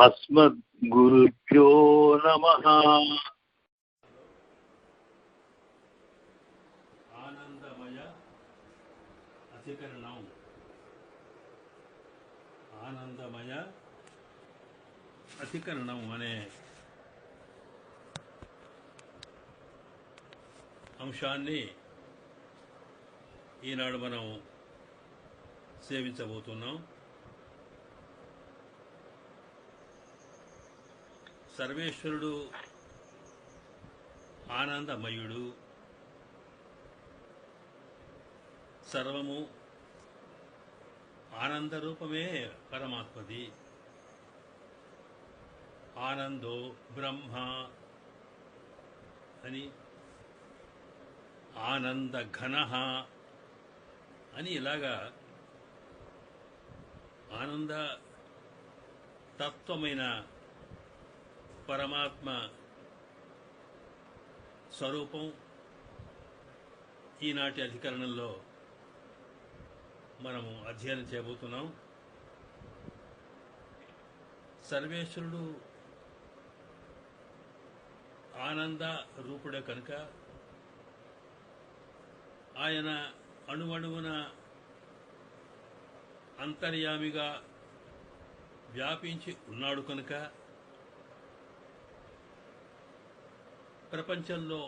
అస్మద్గురుభ్యో నమః. ఆనందమయ అధికరణం. ఆనందమయ అధికరణం అనే అంశాన్ని ఈనాడు మనం సేవించబోతున్నాం. సర్వేశ్వరుడు ఆనందమయుడు, సర్వము ఆనందరూపమే పరమాత్మది. ఆనందో బ్రహ్మ అని, ఆనంద ఘన అని ఇలాగా ఆనంద తత్వమైన పరమాత్మ స్వరూపం ఈనాటి అధికరణంలో మనము అధ్యయనం చేయబోతున్నాం. సర్వేశ్వరుడు ఆనంద రూపుడే కనుక ఆయన అణువణువున అంతర్యామిగా వ్యాపించి ఉన్నాడు కనుక ప్రపంచంలో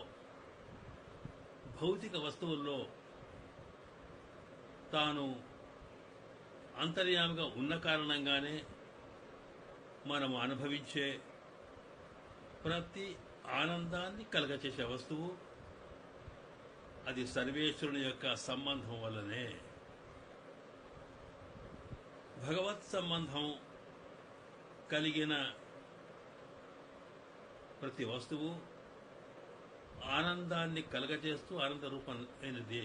భౌతిక వస్తువుల్లో తాను అంతర్యామిగా ఉన్న కారణంగానే మనము అనుభవించే ప్రతి ఆనందాన్ని కలగచేసే వస్తువు అది సర్వేశ్వరుని యొక్క సంబంధం వల్లనే. భగవత్ సంబంధం కలిగిన ప్రతి వస్తువు ఆనందాన్ని కలగచేస్తూ ఆనంద రూపమైనది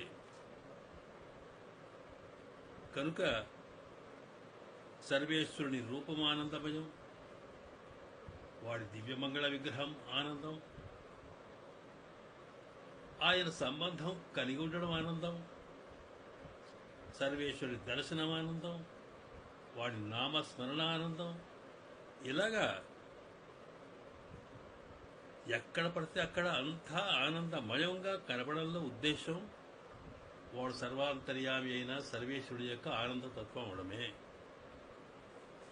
కనుక సర్వేశ్వరుని రూపం ఆనందమయం, వాడి దివ్యమంగళ విగ్రహం ఆనందం, ఆయన సంబంధం కలిగి ఉండడం ఆనందం, సర్వేశ్వరుని దర్శనం ఆనందం, వాడి నామస్మరణ ఆనందం. ఇలాగా ఎక్కడ పడితే అక్కడ అంతా ఆనందమయంగా కనపడంలో ఉద్దేశం వాడు సర్వాంతర్యామి అయిన సర్వేశ్వరుడి యొక్క ఆనందతత్వం అవడమే.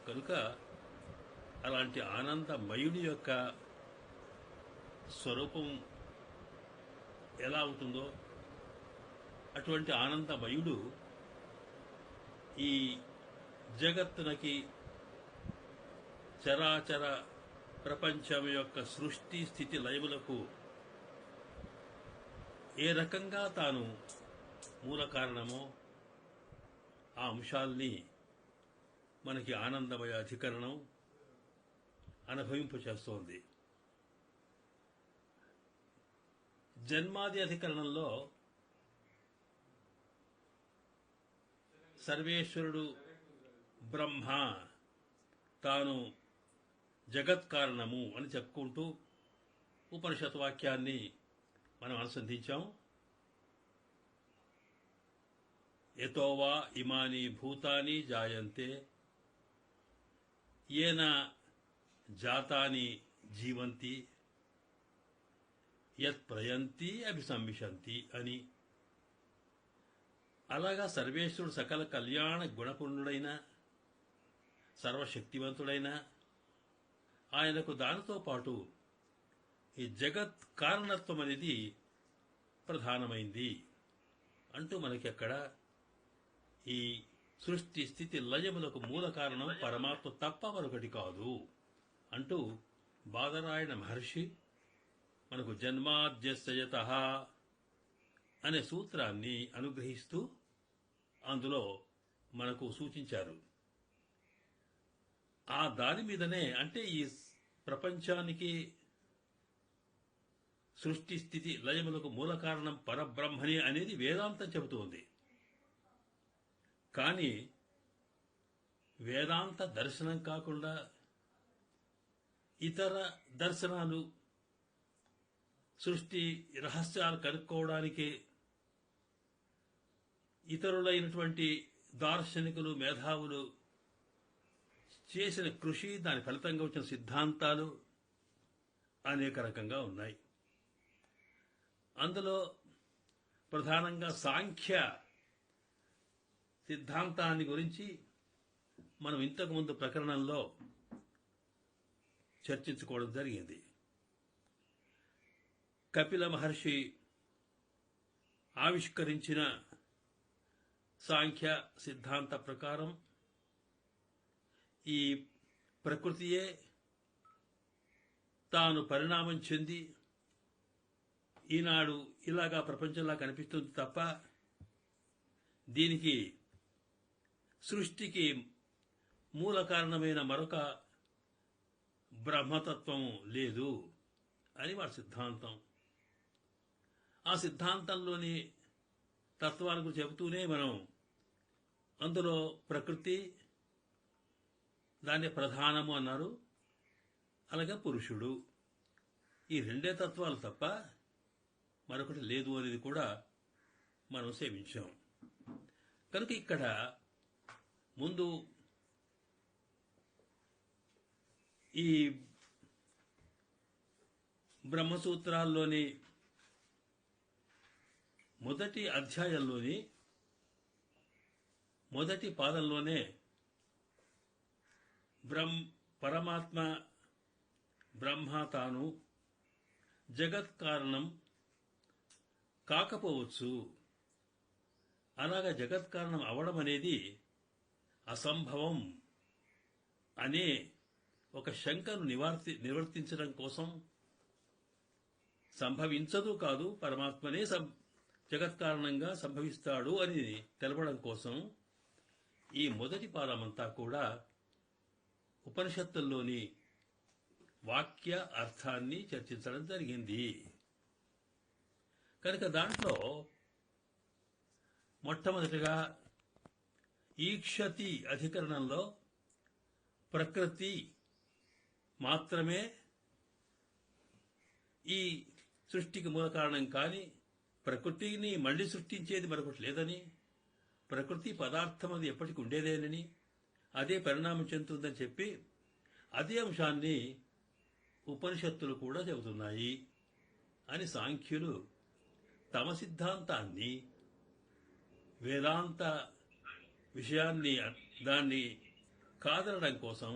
కనుక అలాంటి ఆనందమయుడి యొక్క స్వరూపం ఎలా ఉంటుందో అటువంటి ఆనందమయుడు ఈ జగత్తునకి చరాచర ప్రపంచం యొక్క సృష్టి స్థితి లయములకు ఏ రకంగా తాను మూల కారణమో ఆ అంశాల్ని మనకి ఆనందమయ అధికరణం అనుభవింపు చేస్తోంది. జన్మాది అధికరణంలో సర్వేశ్వరుడు బ్రహ్మ తాను జగత్కారణము అని చెప్పుకుంటూ ఉపనిషత్ వాక్యాన్ని మనం అనుసంధించాం. యతోవా ఇమాని భూతాని జాయంతే ఏన జాతాని జీవంతి యత్ ప్రయంతి అభిసంవిశంతి అని. అలాగా సర్వేశ్వరుడు సకల కళ్యాణ గుణపూర్ణుడైన సర్వశక్తివంతుడైన ఆయనకు దానితో పాటు ఈ జగత్ కారణత్వం అనేది ప్రధానమైంది అంటూ మనకి అక్కడ ఈ సృష్టి స్థితి లయములకు మూల కారణం పరమాత్మ తప్ప మరొకటి కాదు అంటూ బాదరాయణ మహర్షి మనకు జన్మాద్యస్యయతః అనే సూత్రాన్ని అనుగ్రహిస్తూ అందులో మనకు సూచించారు. ఆ దాని మీదనే అంటే ఈ ప్రపంచానికి సృష్టి స్థితి లయములకు మూల కారణం పరబ్రహ్మని అనేది వేదాంతం చెబుతోంది. కానీ వేదాంత దర్శనం కాకుండా ఇతర దర్శనాలు సృష్టి రహస్యాలు కనుక్కోవడానికి ఇతరులైనటువంటి దార్శనికులు మేధావులు చేసిన కృషి, దాని ఫలితంగా వచ్చిన సిద్ధాంతాలు అనేక రకంగా ఉన్నాయి. అందులో ప్రధానంగా సాంఖ్య సిద్ధాంతాన్ని గురించి మనం ఇంతకుముందు ప్రకరణంలో చర్చించుకోవడం జరిగింది. కపిల మహర్షి ఆవిష్కరించిన సాంఖ్య సిద్ధాంత ప్రకారం ఈ ప్రకృతియే తాను పరిణామం చెంది ఈనాడు ఇలాగా ప్రపంచంలా కనిపిస్తుంది తప్ప దీనికి సృష్టికి మూల కారణమైన మరొక బ్రహ్మతత్వం లేదు అని వాడి సిద్ధాంతం. ఆ సిద్ధాంతంలోని తత్వాలకు చెబుతూనే మనం అందులో ప్రకృతి, దాన్ని ప్రధానము అన్నారు, అలాగే పురుషుడు, ఈ రెండే తత్వాలు తప్ప మరొకటి లేదు అనేది కూడా మనం సేవించాం. కనుక ఇక్కడ ముందు ఈ బ్రహ్మసూత్రాల్లోని మొదటి అధ్యాయంలోని మొదటి పాదంలోనే పరమాత్మ బ్రహ్మ తాను జగత్ కారణం కాకపోవచ్చు, అలాగా జగత్ కారణం అవడం అనేది అసంభవం అనే ఒక శంకను నివర్తించడం కోసం, సంభవించదు కాదు పరమాత్మనే జగత్ కారణంగా సంభవిస్తాడు అని తెలపడం కోసం ఈ మొదటి పాదమంతా కూడా ఉపనిషత్తుల్లోని వాక్య అర్థాన్ని చర్చించడం జరిగింది. కనుక దాంట్లో మొట్టమొదటిగా ఈక్షతి అధికరణంలో ప్రకృతి మాత్రమే ఈ సృష్టికి మూల కారణం, కానీ ప్రకృతిని మళ్లీ సృష్టించేది మరొకటి లేదని, ప్రకృతి పదార్థం అది ఎప్పటికి ఉండేదేనని, అదే పరిణామం చెందుతుందని చెప్పి అదే అంశాన్ని ఉపనిషత్తులు కూడా చెబుతున్నాయి అని సాంఖ్యులు తమ సిద్ధాంతాన్ని, వేదాంత విషయాన్ని, దాన్ని కాదనడం కోసం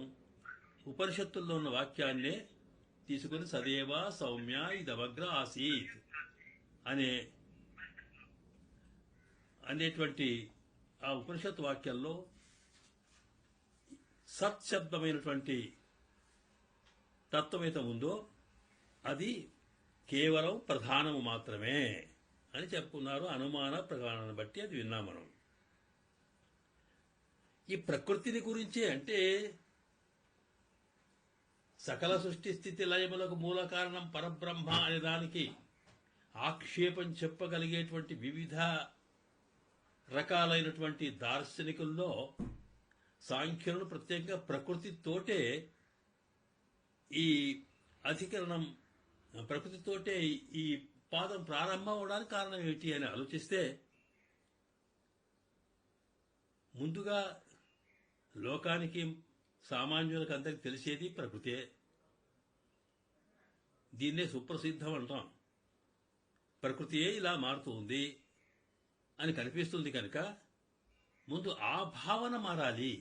ఉపనిషత్తుల్లో ఉన్న వాక్యాన్నే తీసుకుని సదేవా సౌమ్య ఇదవగ్ర ఆసీత్ అనేటువంటి ఆ ఉపనిషత్ వాక్యాల్లో సత్శబ్దమైనటువంటి తత్వం అయితే ఉందో అది కేవలం ప్రధానము మాత్రమే అని చెప్పుకున్నారు. అనుమాన ప్రకారాన్ని బట్టి అది విన్నాం మనం. ఈ ప్రకృతిని గురించే, అంటే సకల సృష్టి స్థితి లయములకు మూల కారణం పరబ్రహ్మ అనే దానికి ఆక్షేపం చెప్పగలిగేటువంటి వివిధ రకాలైనటువంటి దార్శనికుల్లో సాంఖ్యులను ప్రత్యేకంగా ప్రకృతితోటే ఈ అధికరణం, ప్రకృతితోటే ఈ పాదం ప్రారంభం అవడానికి కారణం ఏమిటి అని ఆలోచిస్తే, ముందుగా లోకానికి సామాన్యులకు అందరికి తెలిసేది ప్రకృతే. దీన్నే సుప్రసిద్ధం అంటాం. ప్రకృతియే ఇలా మారుతుంది అని కనిపిస్తుంది కనుక ముందు ఆ భావన మారాలి.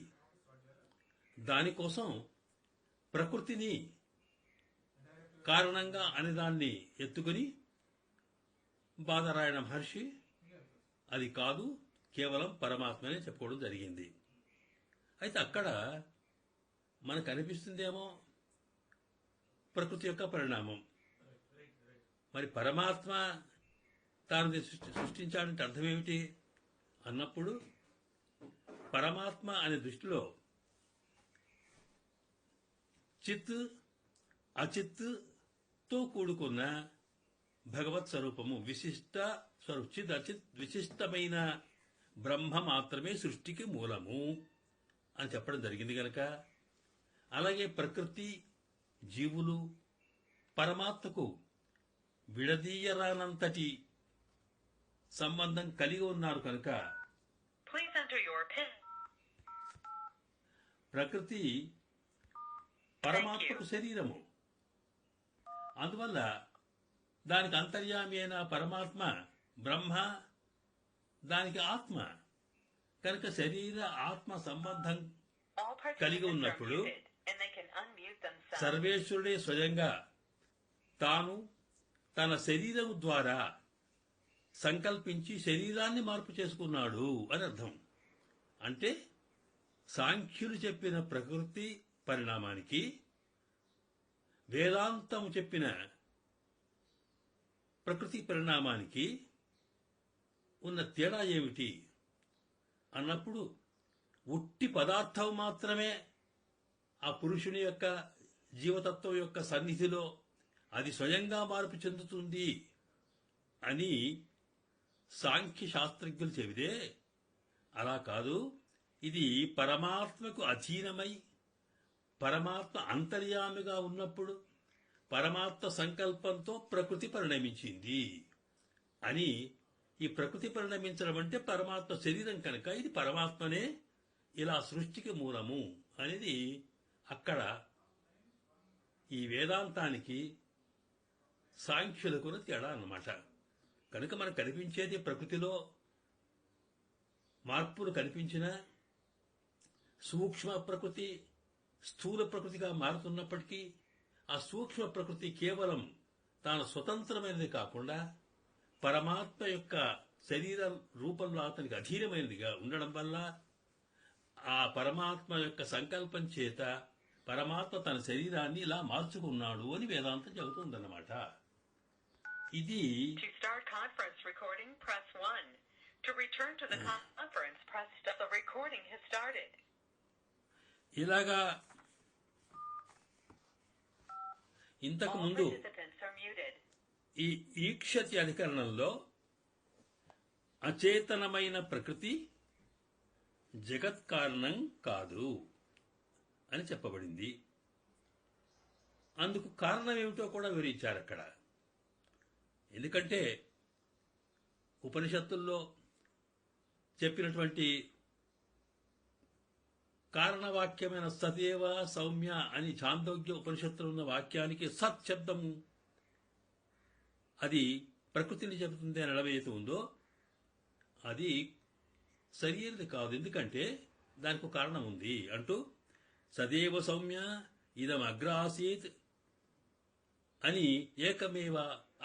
దానికోసం ప్రకృతిని కారణంగా అనేదాన్ని ఎత్తుకుని బాదరాయణ మహర్షి అది కాదు, కేవలం పరమాత్మనే చెప్పుకోవడం జరిగింది. అయితే అక్కడ మనకు అనిపిస్తుందేమో ప్రకృతి యొక్క పరిణామం, మరి పరమాత్మ తాను సృష్టించాడంటే అర్థం ఏమిటి అన్నప్పుడు, పరమాత్మ అనే దృష్టిలో చిత్ అచిత్తో కూడుకున్న భగవత్ స్వరూపము, విశిష్ట స్వరూపం, చిత్ అచిత్ విశిష్టమైన బ్రహ్మ మాత్రమే సృష్టికి మూలము అని చెప్పడం జరిగింది కనుక, అలాగే ప్రకృతి, జీవులు పరమాత్మకు విడదీయరానంతటి సంబంధం కలిగి ఉన్నారు కనుక ప్రకృతి పరమాత్మకు శరీరము. అందువల్ల దానికి అంతర్యామి అయిన పరమాత్మ బ్రహ్మ, దానికి ఆత్మ. కనుక శరీర ఆత్మ సంబంధం కలిగి ఉన్నప్పుడు సర్వేశ్వరుడే స్వయంగా తాను తన శరీరం ద్వారా సంకల్పించి శరీరాన్ని మార్పు చేసుకున్నాడు అని అర్థం. అంటే సాంఖ్యులు చెప్పిన ప్రకృతి పరిణామానికి వేదాంతం చెప్పిన ప్రకృతి పరిణామానికి ఉన్న తేడా ఏమిటి అన్నప్పుడు, ఉట్టి పదార్థం మాత్రమే ఆ పురుషుని యొక్క జీవతత్వం యొక్క సన్నిధిలో అది స్వయంగా మార్పు చెందుతుంది అని సాంఖ్య శాస్త్రజ్ఞులు చెబితే, అలా కాదు, ఇది పరమాత్మకు అధీనమై పరమాత్మ అంతర్యామిగా ఉన్నప్పుడు పరమాత్మ సంకల్పంతో ప్రకృతి పరిణమించింది అని. ఈ ప్రకృతి పరిణమించడం అంటే పరమాత్మ శరీరం కనుక ఇది పరమాత్మనే ఇలా సృష్టికి మూలము అనేది అక్కడ ఈ వేదాంతానికి సాంఖ్యులకు తేడా అన్నమాట. కనుక మనకు కనిపించేది ప్రకృతిలో మార్పులు కనిపించిన సూక్ష్మ ప్రకృతి స్థూల ప్రకృతిగా మారుతున్నప్పటికీ ఆ సూక్ష్మ ప్రకృతి కేవలం తాను స్వతంత్రమైనది కాకుండా పరమాత్మ యొక్క శరీరం రూపంలో అతనికి అధీనమైనదిగా ఉండడం వల్ల ఆ పరమాత్మ యొక్క సంకల్పం చేత పరమాత్మ తన శరీరాన్ని ఇలా మార్చుకున్నాడు అని వేదాంతం చెబుతుందన్నమాట. ఇది To start conference recording, press 1. To return to the conference, press stop. The recording has started. ఇలాగా ఇంతకు All ముందు participants are muted. ఈ ఈక్షతి అధికరణంలో అచేతనమైన ప్రకృతి జగత్ కారణం కాదు అని చెప్పబడింది. అందుకు కారణం ఏమిటో కూడా వివరించారు అక్కడ. ఎందుకంటే ఉపనిషత్తుల్లో చెప్పినటువంటి కారణవాక్యమైన సదేవ సౌమ్య అని ఛాందోగ్య ఉపనిషత్తులో ఉన్న వాక్యానికి సత్ శబ్దము అది ప్రకృతిని చెబుతుంది అని ఎడవైతే ఉందో అది సరియైనది కాదు. ఎందుకంటే దానికి ఒక కారణం ఉంది అంటూ సదేవ సౌమ్య ఇదం అగ్రాసీత్ అని ఏకమేవ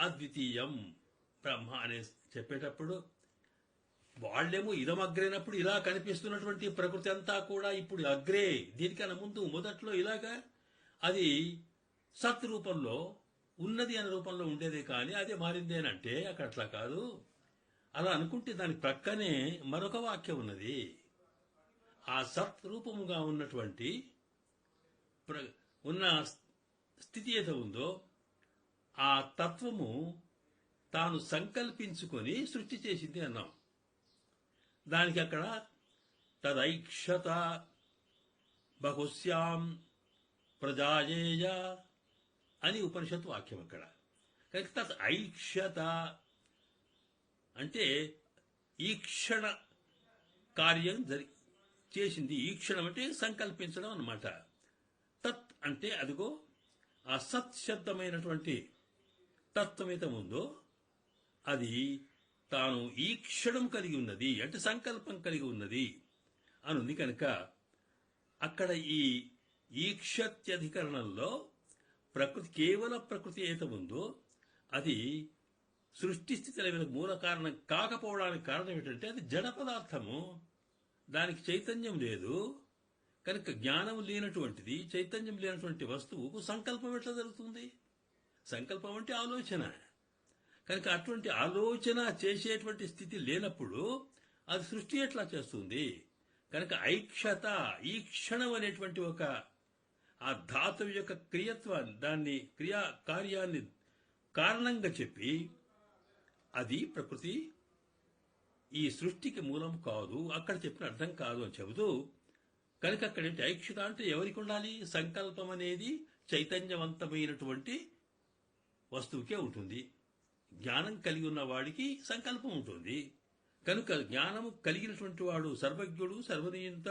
అద్వితీయం బ్రహ్మ అని చెప్పేటప్పుడు వాళ్ళేమో ఇదమగ్రైనప్పుడు ఇలా కనిపిస్తున్నటువంటి ప్రకృతి అంతా కూడా ఇప్పుడు అగ్రే, దీనికన్నా ముందు మొదట్లో ఇలాగా అది సత్ రూపంలో ఉన్నది అనే రూపంలో ఉండేదే కానీ అదే మారింది అని అంటే అక్కడ అట్లా కాదు. అలా అనుకుంటే దాని ప్రక్కనే మరొక వాక్యం ఉన్నది. ఆ సత్ రూపముగా ఉన్నటువంటి ఉన్న స్థితి ఏదో ఉందో ఆ తత్వము తాను సంకల్పించుకొని సృష్టి చేసింది అన్నాం. దానికి అక్కడ తదైక్షత బహుశ్యాం ప్రజాయేయ అని ఉపనిషత్తు వాక్యం అక్కడ. కనుక తత్ ఐక్షత అంటే ఈక్షణ కార్యం చేసింది. ఈక్షణం అంటే సంకల్పించడం అన్నమాట. తత్ అంటే అదిగో ఆ సత్ శబ్దమైనటువంటి తత్వమైతే ఉందో అది తాను ఈక్షణం కలిగి ఉన్నది అంటే సంకల్పం కలిగి ఉన్నది అనుంది. కనుక అక్కడ ఈ ఈక్షత్యధికరణంలో ప్రకృతి కేవల ప్రకృతి ఏత ఉందో అది సృష్టి స్థితిల మూల కారణం కాకపోవడానికి కారణం ఏంటంటే అది జడ పదార్థము, దానికి చైతన్యం లేదు. కనుక జ్ఞానం లేనటువంటిది, చైతన్యం లేనటువంటి వస్తువుకు సంకల్పం ఎట్లా జరుగుతుంది? సంకల్పం అంటే ఆలోచన. కనుక అటువంటి ఆలోచన చేసేటువంటి స్థితి లేనప్పుడు అది సృష్టి ఎట్లా చేస్తుంది? కనుక ఐక్షత ఈక్షణం అనేటువంటి ఒక ఆ ధాతువు యొక్క క్రియత్వాన్ని, దాన్ని కార్యాన్ని కారణంగా చెప్పి అది ప్రకృతి ఈ సృష్టికి మూలం కాదు, అక్కడ చెప్పిన అర్థం కాదు అని చెబుతూ, కనుక అక్కడేంటి ఐక్షత అంటే ఎవరికి ఉండాలి? సంకల్పం అనేది చైతన్యవంతమైనటువంటి వస్తువుకే ఉంటుంది. జ్ఞానం కలిగి ఉన్న వాడికి సంకల్పం ఉంటుంది. కనుక జ్ఞానము కలిగినటువంటి వాడు సర్వజ్ఞుడు, సర్వనియంత,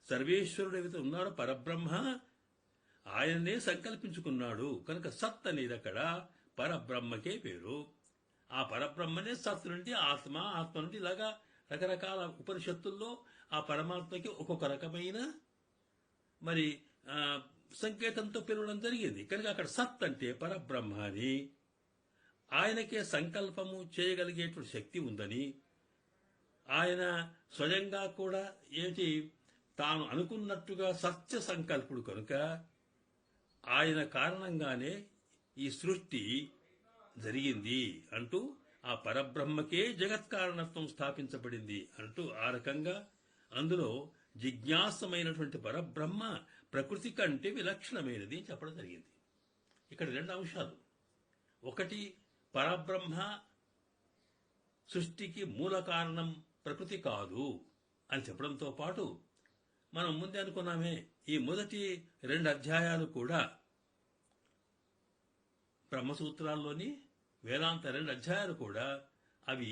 సర్వేశ్వరుడు ఏవైతే ఉన్నాడో పరబ్రహ్మ, ఆయననే సంకల్పించుకున్నాడు కనుక సత్ అనేది అక్కడ పరబ్రహ్మకే పేరు. ఆ పరబ్రహ్మనే సత్ నుండి ఆత్మ, ఆత్మ నుండి ఇలాగా రకరకాల ఉపనిషత్తుల్లో ఆ పరమాత్మకి ఒక్కొక్క రకమైన మరి సంకేతంతో పిలవడం జరిగింది. కనుక అక్కడ సత్ అంటే పరబ్రహ్మ అని, ఆయనకే సంకల్పము చేయగలిగేటువంటి శక్తి ఉందని, ఆయన స్వయంగా కూడా ఏంటి తాను అనుకున్నట్టుగా సత్య సంకల్పుడు కనుక ఆయన కారణంగానే ఈ సృష్టి జరిగింది అంటూ ఆ పరబ్రహ్మకే జగత్కారణత్వం స్థాపించబడింది అంటూ ఆ రకంగా అందులో జిజ్ఞాసమైనటువంటి పరబ్రహ్మ ప్రకృతి కంటే విలక్షణమైనది చెప్పడం జరిగింది. ఇక్కడ రెండు అంశాలు. ఒకటి, పరబ్రహ్మ సృష్టికి మూల కారణం ప్రకృతి కాదు అని చెప్పడంతో పాటు మనం ముందే అనుకున్నామే ఈ మొదటి 2 అధ్యాయాలు కూడా బ్రహ్మసూత్రాల్లోని వేదాంత 2 అధ్యాయాలు కూడా అవి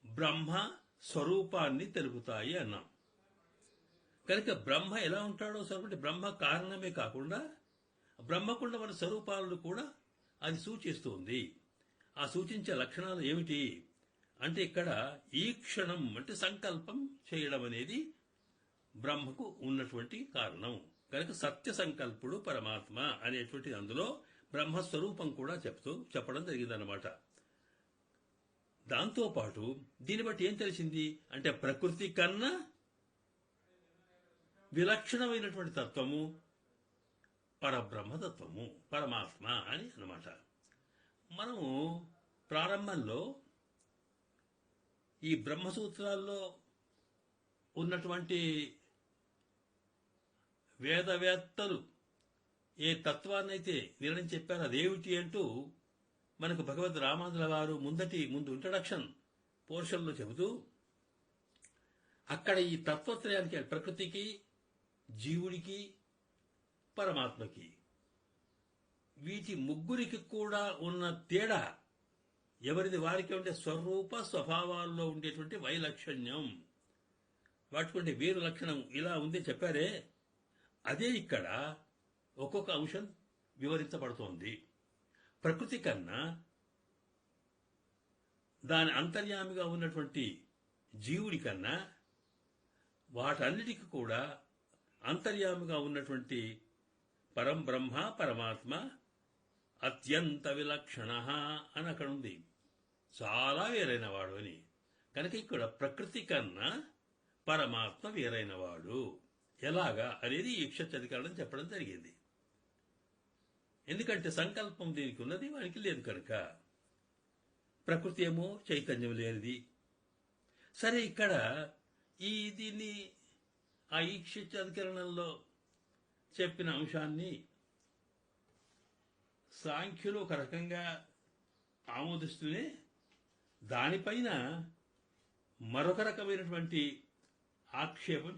బ్రహ్మ స్వరూపాన్ని తెలుపుతాయి అన్నాం. కనుక బ్రహ్మ ఎలా ఉంటాడో సరే బ్రహ్మ కారణమే కాకుండా బ్రహ్మకుండ మన స్వరూపాలను కూడా అది సూచిస్తుంది. ఆ సూచించే లక్షణాలు ఏమిటి అంటే ఇక్కడ ఈ క్షణం అంటే సంకల్పం చేయడం అనేది బ్రహ్మకు ఉన్నటువంటి కారణం. కనుక సత్య సంకల్పుడు పరమాత్మ అనేటువంటి అందులో బ్రహ్మస్వరూపం కూడా చెప్పడం జరిగిందన్నమాట. దాంతోపాటు దీన్ని బట్టి ఏం తెలిసింది అంటే ప్రకృతి కన్నా విలక్షణమైనటువంటి తత్వము పరబ్రహ్మతత్వము, పరమాత్మ అని అన్నమాట. మనము ప్రారంభంలో ఈ బ్రహ్మసూత్రాల్లో ఉన్నటువంటి వేదవేత్తలు ఏ తత్వాన్నైతే నిర్ణయం చెప్పారో అదేమిటి అంటూ మనకు భగవద్ రామానుజుల వారు ముందు ఇంట్రడక్షన్ పోర్షన్లో చెబుతూ అక్కడ ఈ తత్వత్రయానికి ప్రకృతికి, జీవుడికి, పరమాత్మకి వీటి ముగ్గురికి కూడా ఉన్న తేడా ఎవరిది వారికి ఉండే స్వరూప స్వభావాల్లో ఉండేటువంటి వైలక్షణ్యం, వాటికుంటే వేరు లక్షణం ఇలా ఉంది చెప్పారే, అదే ఇక్కడ ఒక్కొక్క అంశం వివరించబడుతోంది. ప్రకృతి కన్నా దాని అంతర్యామిగా ఉన్నటువంటి జీవుడి కన్నా వాటన్నిటికీ కూడా అంతర్యామిగా ఉన్నటువంటి పరంబ్రహ్మ పరమాత్మ అత్యంత విలక్షణ అని అక్కడ ఉంది, చాలా వేరైన వాడు అని. కనుక ఇక్కడ ప్రకృతి కన్నా పరమాత్మ వేరైన వాడు ఎలాగా అనేది ఈ క్షత్రధికరణం చెప్పడం జరిగింది. ఎందుకంటే సంకల్పం దీనికి ఉన్నది, వానికి లేదు కనుక. ప్రకృతి ఏమో చైతన్యం లేనిది. సరే, ఇక్కడ దీన్ని ఆ ఈక్షిత్యాధికరణంలో చెప్పిన అంశాన్ని సాంఖ్యులు ఒక రకంగా ఆమోదిస్తూనే దానిపైన మరొక రకమైనటువంటి ఆక్షేపం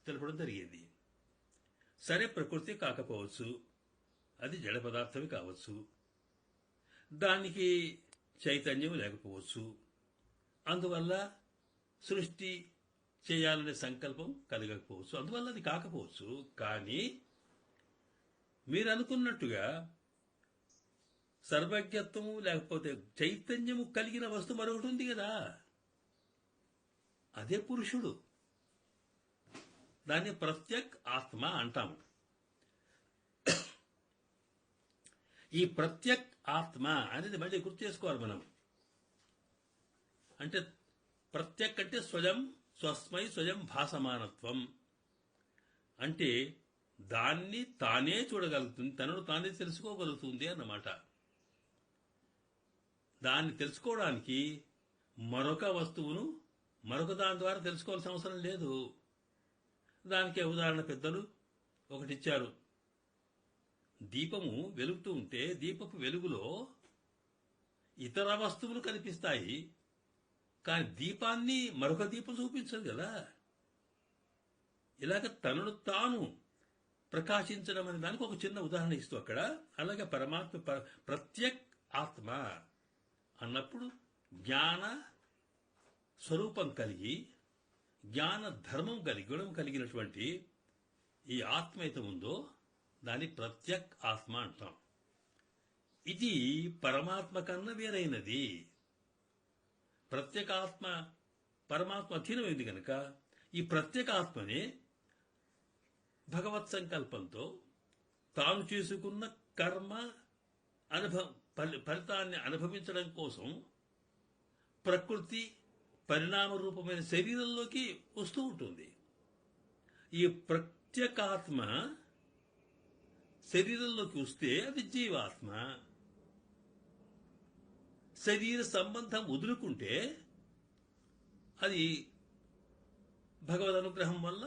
తెలపడం జరిగింది. సరే, ప్రకృతి కాకపోవచ్చు, అది జడ పదార్థమే కావచ్చు, దానికి చైతన్యం లేకపోవచ్చు, అందువల్ల సృష్టి చేయాలనే సంకల్పం కలగకపోవచ్చు, అందువల్ల అది కాకపోవచ్చు. కానీ మీరు అనుకున్నట్టుగా సర్వజ్ఞత్వము లేకపోతే చైతన్యము కలిగిన వస్తువు మరొకటి ఉంది కదా, అదే పురుషుడు. దాన్ని ప్రత్యక్ ఆత్మ అంటాము. ఈ ప్రత్యక్ ఆత్మ అనేది మళ్ళీ గుర్తు చేసుకోవాలి మనం. అంటే ప్రత్యక్ అంటే స్వస్మై స్వయం భాసమానత్వం అంటే దాన్ని తానే చూడగలుగుతుంది, తనను తానే తెలుసుకోగలుగుతుంది అన్నమాట. దాన్ని తెలుసుకోవడానికి మరొక వస్తువును మరొక దాని ద్వారా తెలుసుకోవాల్సిన అవసరం లేదు. దానికే ఉదాహరణ పెద్దలు ఒకటిచ్చారు. దీపము వెలుగుతూ ఉంటే దీపపు వెలుగులో ఇతర వస్తువులు కనిపిస్తాయి, కానీ దీపాన్ని మరొక దీపం చూపించదు కదా. ఇలాగ తనను తాను ప్రకాశించడం అనే దానికి ఒక చిన్న ఉదాహరణ ఇస్తూ అక్కడ, అలాగే పరమాత్మ ప్రత్యక్ ఆత్మ అన్నప్పుడు జ్ఞాన స్వరూపం కలిగి జ్ఞాన ధర్మం కలిగి గుణం కలిగినటువంటి ఈ ఆత్మ అయితే ఉందో దాన్ని ప్రత్యక్ ఆత్మ అంటాం. ఇది పరమాత్మ కన్నా వేరైనది. ప్రత్యేకాత్మ పరమాత్మ అధీనమైంది కనుక ఈ ప్రత్యేకాత్మనే భగవత్ సంకల్పంతో తాను చేసుకున్న కర్మ ఫలితాన్ని అనుభవించడం కోసం ప్రకృతి పరిణామ రూపమైన శరీరంలోకి వస్తూ ఉంటుంది. ఈ ప్రత్యేకాత్మ శరీరంలోకి వస్తే అది జీవాత్మ. శరీర సంబంధం వదులుకుంటే అది భగవద్ అనుగ్రహం వల్ల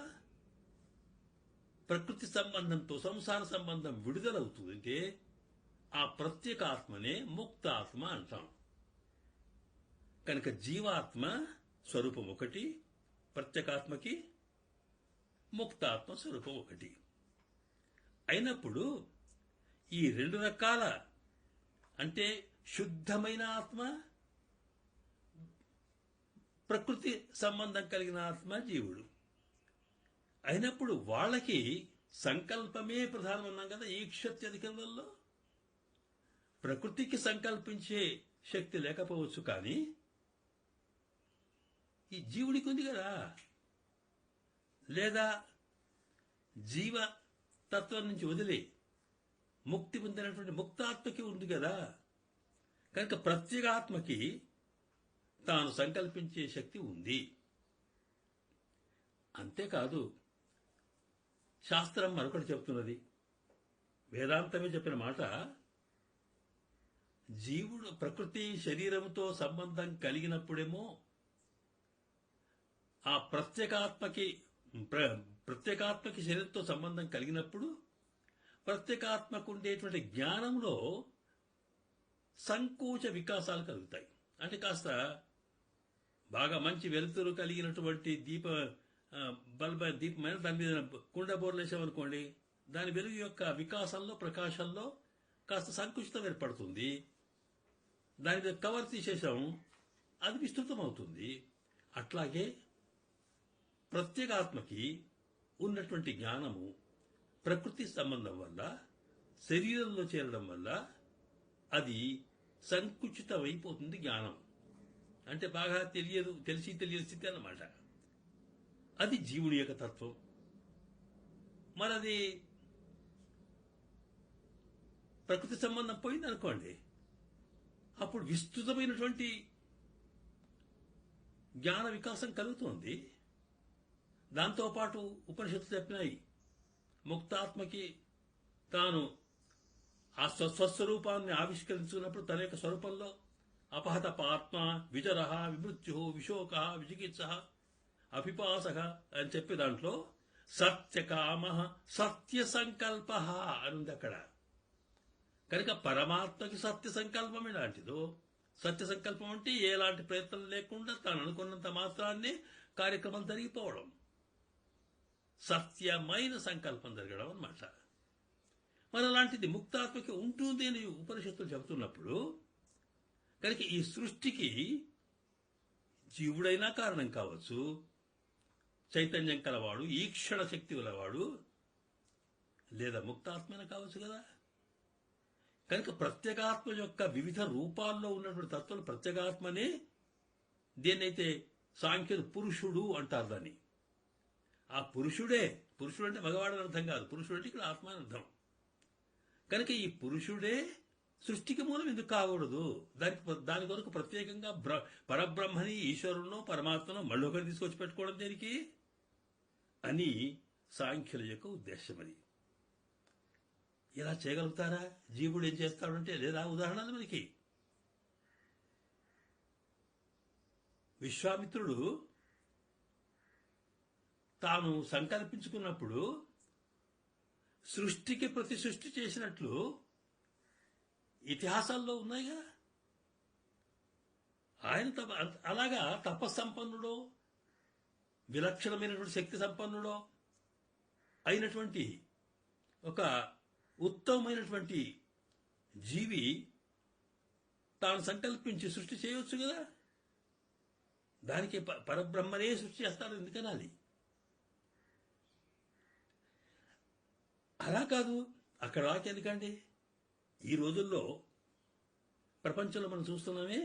ప్రకృతి సంబంధంతో సంసార సంబంధం విడుదలవుతుందంటే ఆ ప్రత్యేకాత్మనే ముక్తాత్మ అంటాం. కనుక జీవాత్మ స్వరూపం ఒకటి, ప్రత్యేకాత్మకి ముక్తాత్మ స్వరూపం ఒకటి అయినప్పుడు ఈ రెండు రకాల అంటే శుద్ధమైన ఆత్మ, ప్రకృతి సంబంధం కలిగిన ఆత్మ జీవుడు అయినప్పుడు వాళ్ళకి సంకల్పమే ప్రధానం అన్నాం కదా. ఈక్షత్యధికంలో ప్రకృతికి సంకల్పించే శక్తి లేకపోవచ్చు, కానీ ఈ జీవుడికి ఉంది కదా. లేదా జీవ తత్వం నుంచి వదిలి ముక్తి పొందినటువంటి ముక్తాత్మకి ఉంది కదా. కనుక ప్రత్యేగాత్మకి తాను సంకల్పించే శక్తి ఉంది. అంతేకాదు, శాస్త్రం మరొకటి చెప్తున్నది. వేదాంతమే చెప్పిన మాట, జీవుడు ప్రకృతి శరీరంతో సంబంధం కలిగినప్పుడేమో ఆ ప్రత్యేకాత్మకి శరీరంతో సంబంధం కలిగినప్పుడు ప్రత్యేకాత్మకు ఉండేటువంటి జ్ఞానంలో సంకోచ వికాసాలు కలుగుతాయి. అంటే కాస్త బాగా మంచి వెలుతురు కలిగినటువంటి దీపమైన దాని మీద కుండ బోర్లేసామనుకోండి, దాని వెలుగు యొక్క వికాసంలో ప్రకాశంలో కాస్త సంకుచితం ఏర్పడుతుంది. దాని మీద కవర్ తీసేసాం, అది విస్తృతం అవుతుంది. అట్లాగే ప్రత్యేగాత్మకి ఉన్నటువంటి జ్ఞానము ప్రకృతి సంబంధం వల్ల శరీరంలో చేరడం వల్ల అది సంకుచితమైపోతుంది. జ్ఞానం అంటే బాగా తెలిసి తెలియని స్థితి అన్నమాట. అది జీవుడి యొక్క తత్వం. మనది ప్రకృతి సంబంధం పోయింది అనుకోండి, అప్పుడు విస్తృతమైనటువంటి జ్ఞాన వికాసం కలుగుతోంది. దాంతోపాటు ఉపనిషత్తులు చెప్పినాయి, ముక్తాత్మకి తాను ఆ స్వస్వరూపాన్ని ఆవిష్కరించుకున్నప్పుడు తన యొక్క స్వరూపంలో అపహత పాత్మ విజర విమృత్యు విశోక విచికిత్స అపిపాసక అని చెప్పే దాంట్లో సత్యకామ సత్య సంకల్ప అని ఉంది అక్కడ. కనుక పరమాత్మకి సత్య సంకల్పం ఎలాంటిదో, సత్య సంకల్పం అంటే ఎలాంటి ప్రయత్నం లేకుండా తాను అనుకున్నంత మాత్రాన్ని కార్యక్రమం జరిగిపోవడం, సత్యమైన సంకల్పం జరగడం అన్నమాట. మరి అలాంటిది ముక్తాత్మకి ఉంటుంది అని ఉపనిషత్తులు చెబుతున్నప్పుడు, కనుక ఈ సృష్టికి జీవుడైనా కారణం కావచ్చు, చైతన్యం కలవాడు, ఈక్షణ శక్తి గలవాడు, లేదా ముక్తాత్మైన కావచ్చు కదా. కనుక ప్రత్యేగాత్మ యొక్క వివిధ రూపాల్లో ఉన్నటువంటి తత్వాలు ప్రత్యేగాత్మనే. దేన్నైతే సాంఖ్యులు పురుషుడు అంటారు దాన్ని. ఆ పురుషుడు అంటే మగవాడని అర్థం కాదు, పురుషుడు అంటే ఇక్కడ ఆత్మ అని అర్థం. కనుక ఈ పురుషుడే సృష్టికి మూలం ఎందుకు కాకూడదు? దాని కొరకు ప్రత్యేకంగా పరబ్రహ్మని, ఈశ్వరునో పరమాత్మనో మళ్ళీ ఒకటి తీసుకొచ్చి పెట్టుకోవడం దేనికి అని సాంఖ్యుల యొక్క ఉద్దేశం. అది ఇలా చేయగలుగుతారా? జీవుడు ఏం చేస్తాడంటే, లేదా ఉదాహరణలు మనకి విశ్వామిత్రుడు తాను సంకల్పించుకున్నప్పుడు సృష్టికి ప్రతి సృష్టి చేసినట్లు ఇతిహాసాల్లో ఉన్నాయి కదా. ఆయన అలాగా తపస్సంపన్నుడో విలక్షణమైనటువంటి శక్తి సంపన్నుడో అయినటువంటి ఒక ఉత్తమమైనటువంటి జీవి తాను సంకల్పించి సృష్టి చేయవచ్చు కదా. దానికి పరబ్రహ్మనే సృష్టి చేస్తాడు ఎందుకనాలి? అలా కాదు, అక్కడ దాకా ఎందుకండి? ఈ రోజుల్లో ప్రపంచంలో మనం చూస్తున్నామే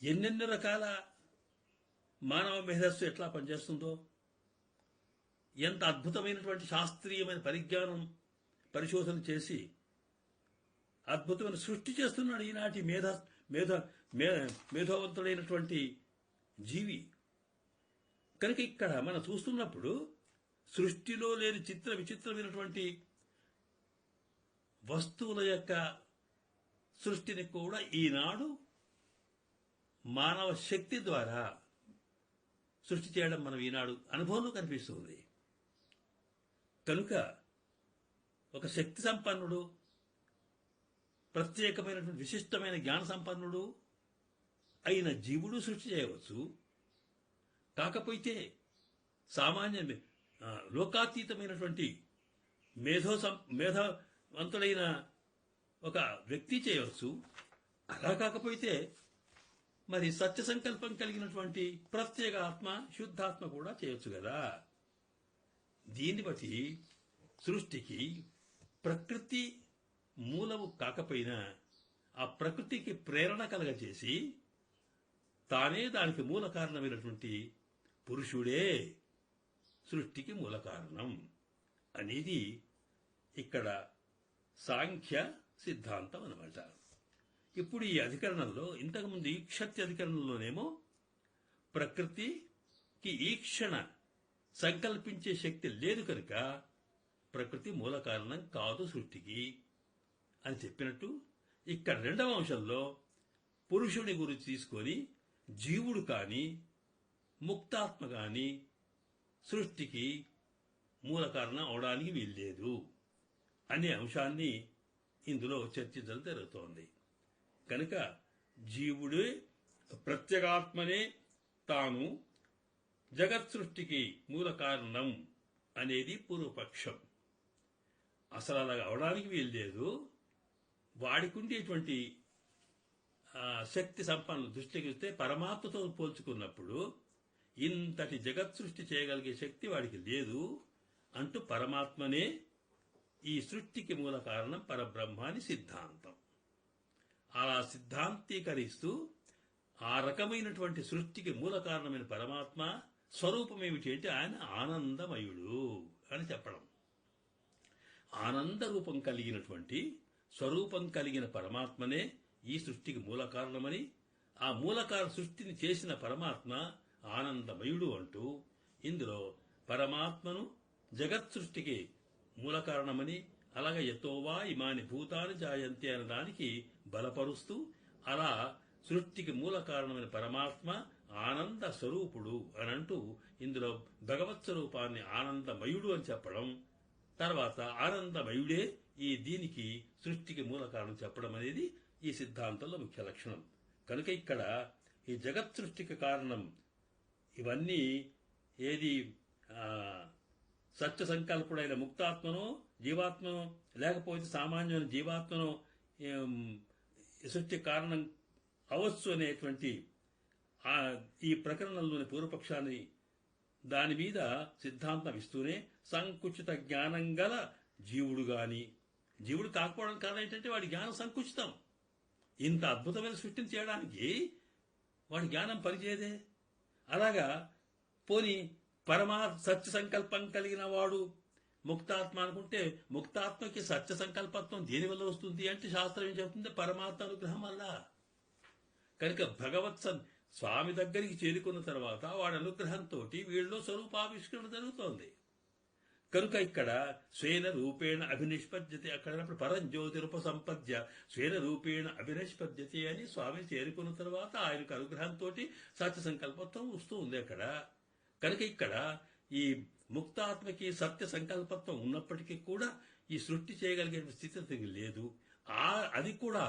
ఎన్నెన్ని రకాల మానవ మేధస్సు ఎట్లా పనిచేస్తుందో, ఎంత అద్భుతమైనటువంటి శాస్త్రీయమైన పరిజ్ఞానం పరిశోధన చేసి అద్భుతమైన సృష్టి చేస్తున్నాడు ఈనాటి మేధోవంతుడైనటువంటి జీవి. కనుక ఇక్కడ మనం చూస్తున్నప్పుడు సృష్టిలో లేని చిత్ర విచిత్రమైనటువంటి వస్తువుల యొక్క సృష్టిని కూడా ఈనాడు మానవ శక్తి ద్వారా సృష్టి చేయడం మనం ఈనాడు అనుభవంలో కనిపిస్తుంది. కనుక ఒక శక్తి సంపన్నుడు, ప్రత్యేకమైనటువంటి విశిష్టమైన జ్ఞాన సంపన్నుడు అయిన జీవుడు సృష్టి చేయవచ్చు. కాకపోతే సామాన్య లోకాతీతమైనటువంటి మేధవంతుడైన ఒక వ్యక్తి చేయవచ్చు. అలా కాకపోతే మరి సత్య సంకల్పం కలిగినటువంటి ప్రత్యేక ఆత్మ, శుద్ధాత్మ కూడా చేయొచ్చు కదా. దీన్ని బట్టి సృష్టికి ప్రకృతి మూలము కాకపోయినా ఆ ప్రకృతికి ప్రేరణ కలగజేసి తానే దానికి మూల కారణమైనటువంటి పురుషుడే సృష్టికి మూల కారణం అనేది ఇక్కడ సాంఖ్య సిద్ధాంతం అన్నమాట. ఇప్పుడు ఈ అధికరణంలో, ఇంతకుముందు ఈక్షత్య అధికరణంలోనేమో ప్రకృతికి ఈక్షణ సంకల్పించే శక్తి లేదు కనుక ప్రకృతి మూల కారణం కాదు సృష్టికి అని చెప్పినట్టు, ఇక్కడ రెండవ అంశంలో పురుషుని గురించి తీసుకొని జీవుడు కాని ముక్తాత్మ కాని సృష్టికి మూల కారణం అవడానికి వీల్లేదు అనే అంశాన్ని ఇందులో చర్చించడం జరుగుతోంది. కనుక జీవుడే ప్రత్యేగాత్మనే తాను జగత్ సృష్టికి మూల కారణం అనేది పూర్వపక్షం. అసలు అలాగా అవడానికి వీల్లేదు. వాడికి ఉండేటువంటి శక్తి సంపన్న దృష్టికి వస్తే పరమాత్మతో పోల్చుకున్నప్పుడు ఇంతటి జగత్ సృష్టి చేయగలిగే శక్తి వాడికి లేదు అంటూ పరమాత్మనే ఈ సృష్టికి మూల కారణం పరబ్రహ్మాని సిద్ధాంతం. అలా సిద్ధాంతీకరిస్తూ ఆ రకమైనటువంటి సృష్టికి మూల కారణమైన పరమాత్మ స్వరూపం ఏమిటి అంటే ఆయన ఆనందమయుడు అని చెప్పడం. ఆనంద రూపం కలిగినటువంటి స్వరూపం కలిగిన పరమాత్మనే ఈ సృష్టికి మూల కారణమని, ఆ మూలకార సృష్టిని చేసిన పరమాత్మ ఆనందమయుడు అంటూ ఇందులో పరమాత్మను జగత్ సృష్టికి మూల కారణమని, అలాగే యతోవా ఇమాని భూతాని జాయంతి అనే దానికి బలపరుస్తూ అలా సృష్టికి మూల కారణమైన పరమాత్మ ఆనంద స్వరూపుడు అని అంటూ ఇందులో భగవత్ స్వరూపాన్ని ఆనందమయుడు అని చెప్పడం, తర్వాత ఆనందమయుడే ఈ దీనికి సృష్టికి మూల కారణం చెప్పడం అనేది ఈ సిద్ధాంతంలో ముఖ్య లక్షణం. కనుక ఇక్కడ ఈ జగత్ సృష్టికి కారణం ఇవన్నీ ఏది సత్య సంకల్పుడైన ముక్తాత్మనో జీవాత్మనో లేకపోతే సామాన్యమైన జీవాత్మనో సృష్టి కారణం అవచ్చు అనేటువంటి ఈ ప్రకరణంలోని పూర్వపక్షాన్ని దాని మీద సిద్ధాంతం ఇస్తూనే సంకుచిత జ్ఞానం గల జీవుడు గాని, జీవుడు కాకపోవడం కారణం ఏంటంటే వాడి జ్ఞానం సంకుచితం. ఇంత అద్భుతమైన సృష్టిని చేయడానికి వాడి జ్ఞానం పనిచేయదే. అలాగా పోని సత్య సంకల్పం కలిగిన వాడు ముక్తాత్మ అనుకుంటే ముక్తాత్మకి సత్య సంకల్పత్వం దేనివల్ల వస్తుంది అంటే శాస్త్రం ఏం చెబుతుంది? పరమాత్మ అనుగ్రహం వల్ల. కనుక భగవత్ స్వామి దగ్గరికి చేరుకున్న తర్వాత వాడి అనుగ్రహంతో వీళ్ళలో స్వరూపావిష్కరణ జరుగుతోంది. కనుక ఇక్కడ స్వేన రూపేణ అభినిష్పద్యతే, అక్కడ పరంజ్యోతిరుపసంపద్య స్వేన రూపేణ అభినిష్పద్యతే అని స్వామి చేరుకున్న తర్వాత ఆయనకు అనుగ్రహంతో సత్య సంకల్పత్వం వస్తూ ఉంది అక్కడ. కనుక ఇక్కడ ఈ ముక్తాత్మకి సత్య సంకల్పత్వం ఉన్నప్పటికీ కూడా ఈ సృష్టి చేయగలిగే స్థితి లేదు. అది కూడా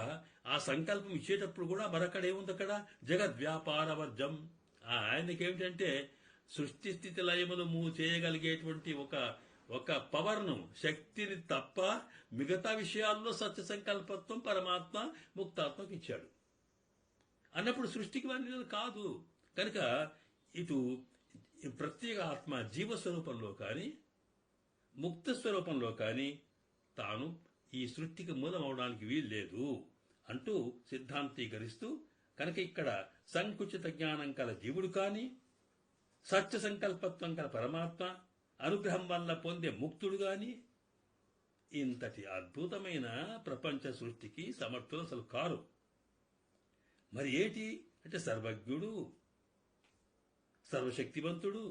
ఆ సంకల్పం ఇచ్చేటప్పుడు కూడా మరొకడ ఏముంది? అక్కడ జగద్వ్యాపారవర్జం. ఆయనకేమిటంటే సృష్టి స్థితి లయములు చేయగలిగేటువంటి ఒక పవర్ను, శక్తిని తప్ప మిగతా విషయాల్లో సత్య సంకల్పత్వం పరమాత్మ ముక్తాత్మకు ఇచ్చాడు అన్నప్పుడు సృష్టికి అనేది కాదు. కనుక ఇటు ప్రత్యేక ఆత్మ జీవస్వరూపంలో కానీ ముక్త స్వరూపంలో కాని తాను ఈ సృష్టికి మూలమవడానికి వీల్లేదు అంటూ సిద్ధాంతీకరిస్తూ, కనుక ఇక్కడ సంకుచిత జ్ఞానం కల జీవుడు కాని, సత్య సంకల్పత్వం కల పరమాత్మ అనుగ్రహం వల్ల పొందే ముక్తుడు గాని ఇంతటి అద్భుతమైన ప్రపంచ సృష్టికి సమర్థులు అసలు కారు. మరి ఏంటి అంటే సర్వజ్ఞుడు, సర్వశక్తివంతుడు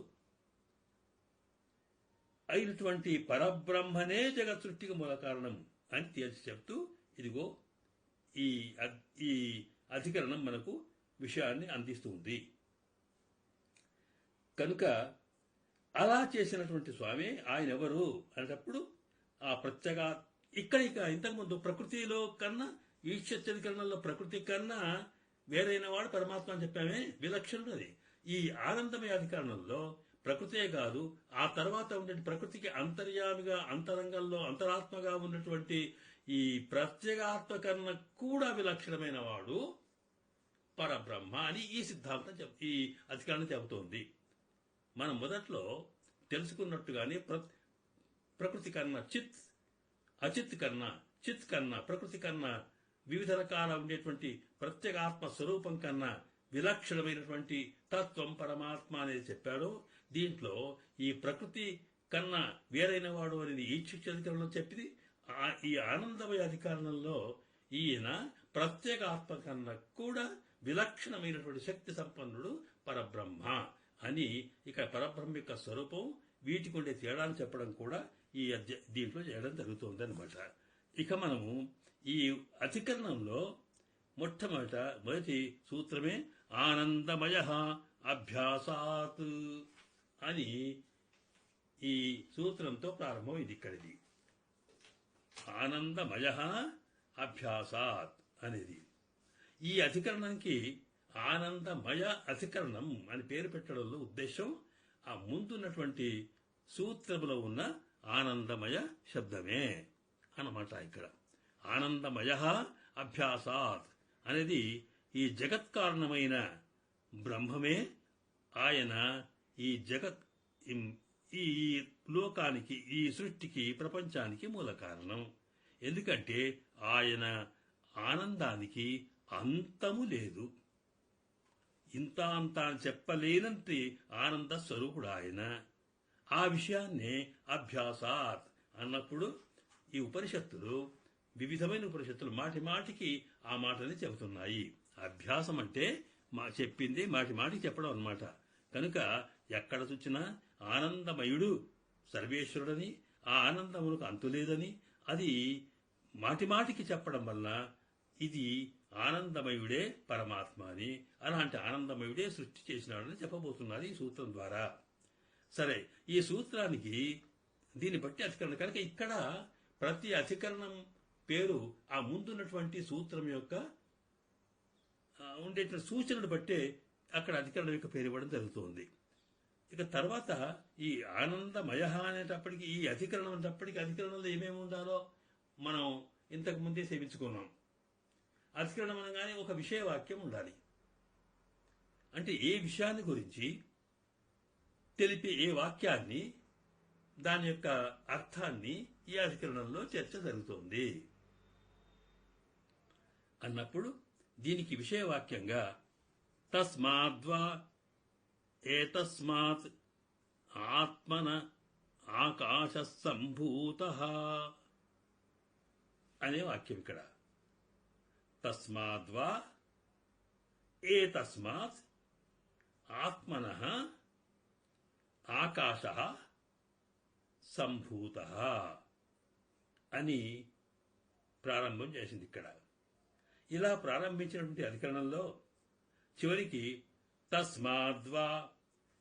అయినటువంటి పరబ్రహ్మనే జగత్ సృష్టికి మూల కారణం అని తేల్చి చెప్తూ, ఇదిగో ఈ అధికరణం మనకు విషయాన్ని అందిస్తుంది. కనుక అలా చేసినటువంటి స్వామి ఆయన ఎవరు అనేటప్పుడు ఆ ప్రత్యేక ఇక్కడ ఇంతకుముందు ప్రకృతిలో కన్నా ఈశ్వత్యధికరణంలో ప్రకృతి కన్నా వేరైన వాడు పరమాత్మ అని చెప్పామే, విలక్షణుడు. అది ఈ ఆనందమయ అధికరణంలో ప్రకృతే కాదు, ఆ తర్వాత ఉండే ప్రకృతికి అంతర్యామిగా అంతరంగంలో అంతరాత్మగా ఉన్నటువంటి ఈ ప్రత్యేగాత్మ కన్నా కూడా విలక్షణమైన వాడు పరబ్రహ్మ అని ఈ సిద్ధాంతం ఈ అధికరణం చెబుతోంది. మనం మొదట్లో తెలుసుకున్నట్టుగానే ప్రకృతి కన్నా చిత్, అచిత్ కన్నా చిత్ కన్నా ప్రకృతి కన్నా వివిధ రకాల ఉండేటువంటి ప్రత్యేగాత్మ స్వరూపం కన్నా విలక్షణమైనటువంటి తత్వం పరమాత్మ అనేది చెప్పాడు. దీంట్లో ఈ ప్రకృతి కన్నా వేరైన వాడు అనేది ఈశ్వరాధికరణలో చెప్పింది. ఈ ఆనందమయ అధికరణంలో ఈయన ప్రత్యేక ఆత్మ కన్నా కూడా విలక్షణమైనటువంటి శక్తి సంపన్నుడు పరబ్రహ్మ అని ఇక పరబ్రహ్మ యొక్క స్వరూపం వీటికి ఉండే తేడాను చెప్పడం కూడా ఈ దీంట్లో చేయడం జరుగుతుంది అనమాట. ఇక మనము ఈ అధికరణంలో మొదటి సూత్రమే ఆనందమయ అభ్యాసాత్ అని ఈ సూత్రంతో ప్రారంభమైంది. ఇక్కడిది ఆనందమయ అభ్యాసాత్ అనేది. ఈ అధికరణానికి ఆనందమయ అధికరణం అని పేరు పెట్టడంలో ఉద్దేశం ఆ ముందున్నటువంటి సూత్రములో ఉన్న ఆనందమయ శబ్దమే అన్నమాట. ఇక్కడ ఆనందమయ అభ్యాసాత్ అనేది ఈ జగత్కారణమైన బ్రహ్మమే ఆయన ఈ జగత్ ఈ లోకానికి ఈ సృష్టికి ప్రపంచానికి మూల కారణం. ఎందుకంటే ఆయన ఆనందానికి అంతము లేదు. ఇంత అంత అని చెప్పలేనంత ఆనంద స్వరూపుడు ఆయన. ఆ విషయాన్నే అభ్యాసాత్ అన్నప్పుడు ఈ ఉపనిషత్తులు వివిధమైన ఉపనిషత్తులు మాటి మాటికి ఆ మాటని చెబుతున్నాయి. అభ్యాసం అంటే చెప్పింది మాటి మాటికి చెప్పడం అన్నమాట. కనుక ఎక్కడ చూచినా ఆనందమయుడు సర్వేశ్వరుడని, ఆ ఆనందములకు అంతులేదని అది మాటి మాటికి చెప్పడం వల్ల ఇది ఆనందమయుడే పరమాత్మ అని, అలాంటి ఆనందమయుడే సృష్టి చేసినాడని చెప్పబోతున్నారు ఈ సూత్రం ద్వారా. సరే, ఈ సూత్రానికి దీన్ని బట్టి అధికరణం కనుక ఇక్కడ ప్రతి అధికరణం పేరు ఆ ముందున్నటువంటి సూత్రం యొక్క ఉండేటువంటి సూచనను బట్టే అక్కడ అధికరణం యొక్క పేరు ఇవ్వడం జరుగుతుంది. ఇక తర్వాత ఈ ఆనందమయ అనేటప్పటికీ ఈ అధికరణం అనేటప్పటికీ అధికరణంలో ఏమేమి ఉండాలో మనం ఇంతకు ముందే సేవించుకున్నాం. అధికరణం అనగానే ఒక విషయవాక్యం ఉండాలి. అంటే ఏ విషయాన్ని గురించి తెలిపే ఏ వాక్యాన్ని, దాని యొక్క అర్థాన్ని ఈ అధికరణంలో చర్చ జరుగుతోంది అన్నప్పుడు దీనికి విషయవాక్యంగా తస్మాద్వా ఏతస్మాత్ ఆత్మన ఆకాశ సంభూతః అనే వాక్యం ఇక్కడ. తస్మాద్వా ఏతస్మాత్ ఆత్మనః ఆకాశః సంభూతః అని ప్రారంభం చేసింది ఇక్కడ. ఇలా ప్రారంభించినటువంటి అధికరణంలో చివరికి తస్మాద్వా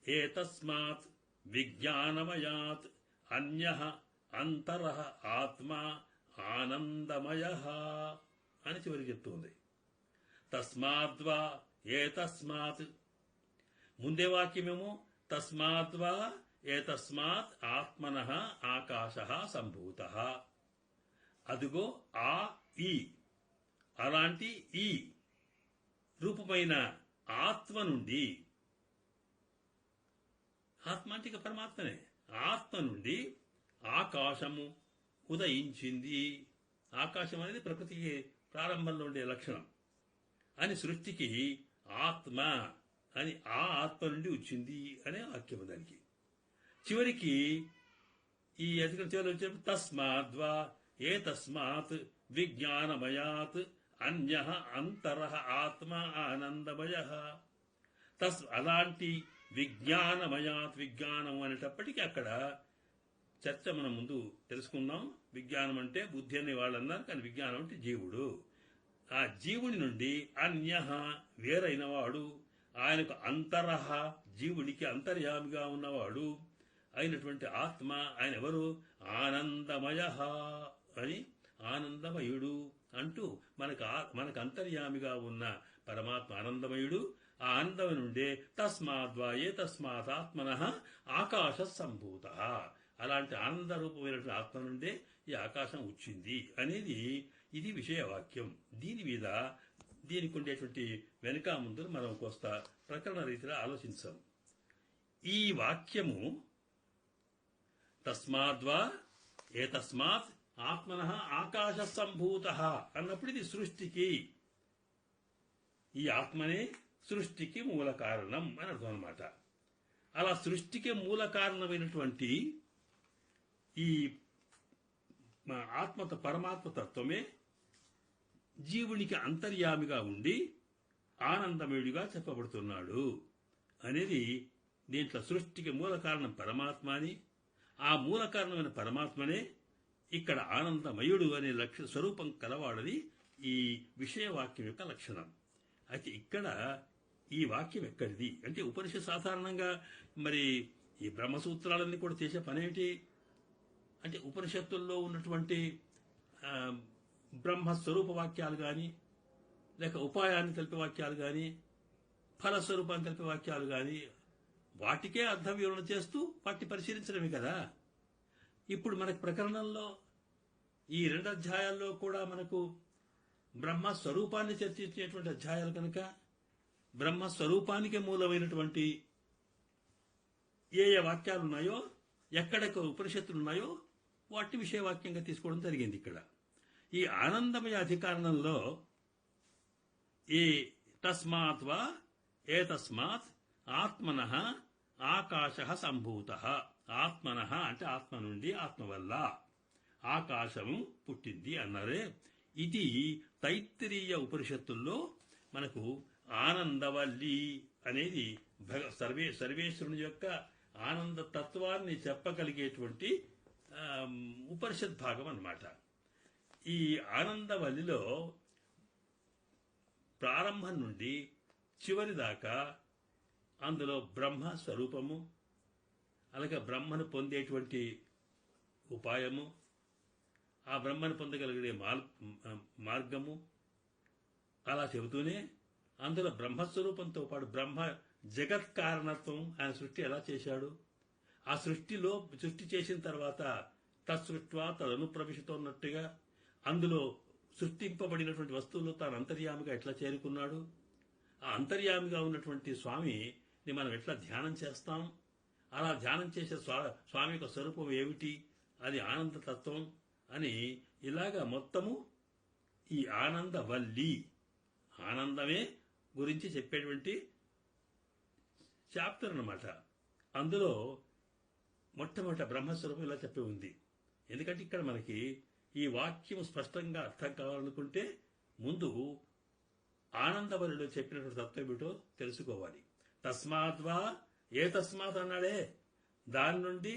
ఏతస్మాత్ విజ్ఞానమయాత్ అన్యః అంతరః ఆత్మా ఆనందమయః అని చివరికి చెప్తుంది. తస్మాద్వా ఏతస్మాత్ ముందే వాక్యమేమో తస్మాద్వా ఏతస్మాత్ ఆత్మనః ఆకాశః సంభూతః. అదుగో ఆ ఈ అలాంటి ఈ రూపమైన ఆత్మ నుండి, ఆత్మ అంటే ఇక పరమాత్మనే, ఆత్మ నుండి ఆకాశము ఉదయించింది. ఆకాశం అనేది ప్రకృతికి ప్రారంభంలో ఉండే లక్షణం అని సృష్టికి ఆత్మ అని ఆ ఆత్మ నుండి వచ్చింది అనే వాక్యం దానికి. చివరికి ఈ అధికరణ చివరి వచ్చినప్పుడు తస్మాద్వా ఏ తస్మాత్ విజ్ఞానమయాత్ అన్యః అంతరః ఆత్మ ఆనందమయః. అలాంటి విజ్ఞానమయాత్, విజ్ఞానం అనేటప్పటికీ అక్కడ చర్చ మనం ముందు తెలుసుకున్నాం. విజ్ఞానం అంటే బుద్ధి అనే వాళ్ళు అన్నారు, కానీ విజ్ఞానం అంటే జీవుడు. ఆ జీవుని నుండి అన్యః వేరైన వాడు, ఆయనకు అంతరః జీవుడికి అంతర్యామిగా ఉన్నవాడు అయినటువంటి ఆత్మ, ఆయన ఎవరు? ఆనందమయః అని, ఆనందమయుడు అంటూ మనకు అంతర్యామిగా ఉన్న పరమాత్మ ఆనందమయుడు. ఆ ఆనందం నుండే తస్మాద్వా ఏ తస్మాత్ ఆత్మనః ఆకాశ సంభూత, అలాంటి ఆనంద రూపమైనటువంటి ఆత్మ నుండే ఈ ఆకాశం వచ్చింది అనేది ఇది విషయవాక్యం. దీని మీద దీనికి ఉండేటువంటి వెనుక ముందు మనం కోస్త ప్రకరణ రీతిలో ఆలోచించాం. ఈ వాక్యము తస్మాద్వా ఏ తస్మాత్ ఆత్మనః ఆకాశ సంభూత అన్నప్పుడు ఇది సృష్టికి, ఈ ఆత్మనే సృష్టికి మూల కారణం అని అర్థం అన్నమాట. అలా సృష్టికి మూల కారణమైనటువంటి ఈ ఆత్మత పరమాత్మ తత్వమే జీవునికి అంతర్యామిగా ఉండి ఆనందమయుడిగా చెప్పబడుతున్నాడు అనేది దీంట్లో సృష్టికి మూల కారణం పరమాత్మ అని, ఆ మూల కారణమైన పరమాత్మనే ఇక్కడ ఆనందమయుడు అనే స్వరూపం కలవాడని ఈ విషయవాక్యం యొక్క లక్షణం. అయితే ఇక్కడ ఈ వాక్యం ఎక్కడిది అంటే, ఉపనిషత్ సాధారణంగా మరి ఈ బ్రహ్మసూత్రాలన్నీ కూడా చేసే పనేమిటి అంటే, ఉపనిషత్తుల్లో ఉన్నటువంటి బ్రహ్మస్వరూప వాక్యాలు కానీ, లేక ఉపాయాన్ని తెలిపే వాక్యాలు కానీ, ఫలస్వరూపాన్ని తెలిపే వాక్యాలు కానీ, వాటికే అర్థ వివరణ చేస్తూ వాటిని పరిశీలించడమే కదా. ఇప్పుడు మనకు ప్రకరణంలో ఈ 2 అధ్యాయాల్లో కూడా మనకు బ్రహ్మస్వరూపాన్ని చర్చించేటువంటి అధ్యాయాలు కనుక, బ్రహ్మస్వరూపానికి మూలమైనటువంటి ఏ వాక్యాలు ఉన్నాయో, ఎక్కడెక్కడ ఉపనిషత్తులు ఉన్నాయో వాటి విషయవాక్యంగా తీసుకోవడం జరిగింది. ఇక్కడ ఈ ఆనందమయ అధికరణంలో ఈ తస్మాత్ వా ఏ తస్మాత్ ఆత్మనః ఆకాశ సంభూత, ఆత్మనః అంటే ఆత్మ నుండి, ఆత్మ వల్ల ఆకాశము పుట్టింది అన్నారే. ఇది తైత్తిరీయ ఉపనిషత్తుల్లో మనకు ఆనందవల్లి అనేది సర్వేశ్వరుని యొక్క ఆనంద తత్వాన్ని చెప్పగలిగేటువంటి ఉపనిషత్ భాగం అన్నమాట. ఈ ఆనందవల్లిలో ప్రారంభం నుండి చివరి దాకా అందులో బ్రహ్మ స్వరూపము, అలాగే బ్రహ్మను పొందేటువంటి ఉపాయము, ఆ బ్రహ్మను పొందగలిగే మార్గము అలా చెబుతూనే అందులో బ్రహ్మస్వరూపంతో పాటు బ్రహ్మ జగత్ కారణత్వం, ఆయన సృష్టి ఎలా చేశాడు, ఆ సృష్టిలో సృష్టి చేసిన తర్వాత తత్సృష్ట్వా తదనుప్రవిశతో ఉన్నట్టుగా అందులో సృష్టింపబడినటువంటి వస్తువుల్లో తాను అంతర్యామిగా ఎట్లా చేరుకున్నాడు, ఆ అంతర్యామిగా ఉన్నటువంటి స్వామిని మనం ఎట్లా ధ్యానం చేస్తాం, అలా ధ్యానం చేసే స్వామి యొక్క స్వరూపం ఏమిటి, అది ఆనందతత్వం అని ఇలాగా మొత్తము ఈ ఆనందవల్లి, ఆనందమే గురించి చెప్పేటువంటి చాప్టర్ అన్నమాట. అందులో మొట్టమొదట బ్రహ్మస్వరూపం ఇలా చెప్పి ఉంది. ఎందుకంటే ఇక్కడ మనకి ఈ వాక్యం స్పష్టంగా అర్థం కావాలనుకుంటే ముందు ఆనందవల్లిలో చెప్పినటువంటి తత్వం ఏమిటో తెలుసుకోవాలి. తస్మాత్వా ఏ తస్మాత్ అన్నాడే, దాని నుండి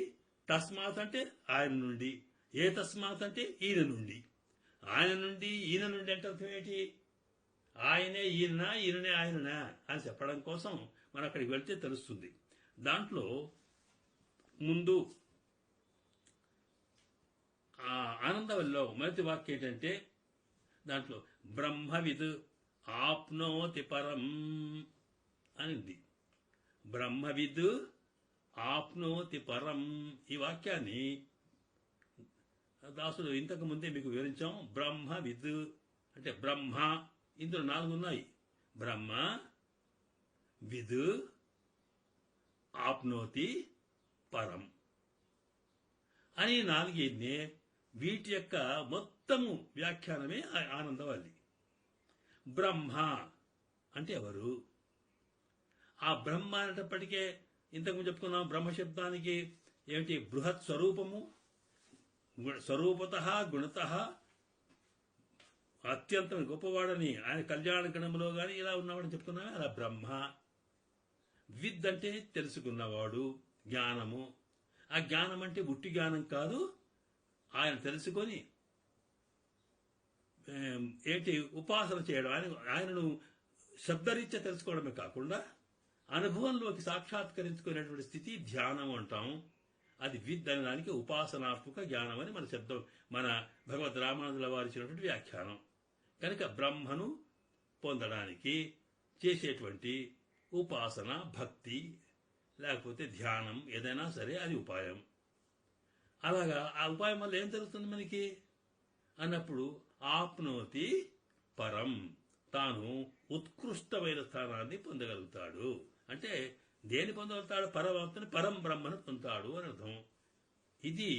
తస్మాత్ అంటే ఆయన నుండి, ఏ తస్మాత్ అంటే ఈయన నుండి, ఆయన నుండి ఈయన నుండి అంటే అర్థం ఏంటి, ఆయనే ఈయన, ఈయననే ఆయననా అని చెప్పడం కోసం మనం అక్కడికి వెళ్తే తెలుస్తుంది. దాంట్లో ముందు ఆ ఆనందవల్లిలో మొదటి వాక్యం ఏంటంటే, దాంట్లో బ్రహ్మవిద్ ఆప్నోతి పరం అనింది. బ్రహ్మవిద్ ఆప్నోతి పరం, ఈ వాక్యాన్ని దాసుడు ఇంతకు ముందే మీకు వివరించాం. బ్రహ్మవిద్ అంటే బ్రహ్మ, ఇందులో 4 ఉన్నాయి. బ్రహ్మ, విద్, ఆప్నోతి, పరం. అని నాలుగైదునే వీటి యొక్క మొత్తము వ్యాఖ్యానమే ఆనందవల్లి. బ్రహ్మ అంటే ఎవరు? ఆ బ్రహ్మ అనేటప్పటికే ఇంతకు చెప్పుకున్నాం, బ్రహ్మశబ్దానికి ఏమిటి? బృహత్ స్వరూపము, స్వరూపత గుణత, అత్యంతం గొప్పవాడని ఆయన కళ్యాణ గణంలో కానీ ఇలా ఉన్నవాడని చెప్పుకున్నామే, అలా బ్రహ్మ. విద్ అంటే తెలుసుకున్నవాడు, జ్ఞానము. ఆ జ్ఞానం అంటే ఉట్టి జ్ఞానం కాదు, ఆయన తెలుసుకొని ఏంటి ఉపాసన చేయడం, ఆయనను శబ్దరీత్యా తెలుసుకోవడమే కాకుండా అనుభవంలోకి సాక్షాత్కరించుకునేటువంటి స్థితి ధ్యానం అంటాం. అది విద్ అనే దానికి ఉపాసనాత్మక జ్ఞానం అని మన శబ్దం, మన భగవద్ రామానుజుల వారు ఇచ్చినటువంటి వ్యాఖ్యానం. కనుక బ్రహ్మను పొందడానికి చేసేటువంటి ఉపాసన, భక్తి లేకపోతే ధ్యానం ఏదైనా సరే అది ఉపాయం. అలాగా ఆ ఉపాయం వల్ల ఏం జరుగుతుంది మనకి అన్నప్పుడు ఆప్నోతి పరం, తాను ఉత్కృష్టమైన స్థానాన్ని పొందగలుగుతాడు. అంటే దేని పొందగలుగుతాడు? పరమాత్మని, పరం బ్రహ్మను పొందుతాడు అని అర్థం. ఇది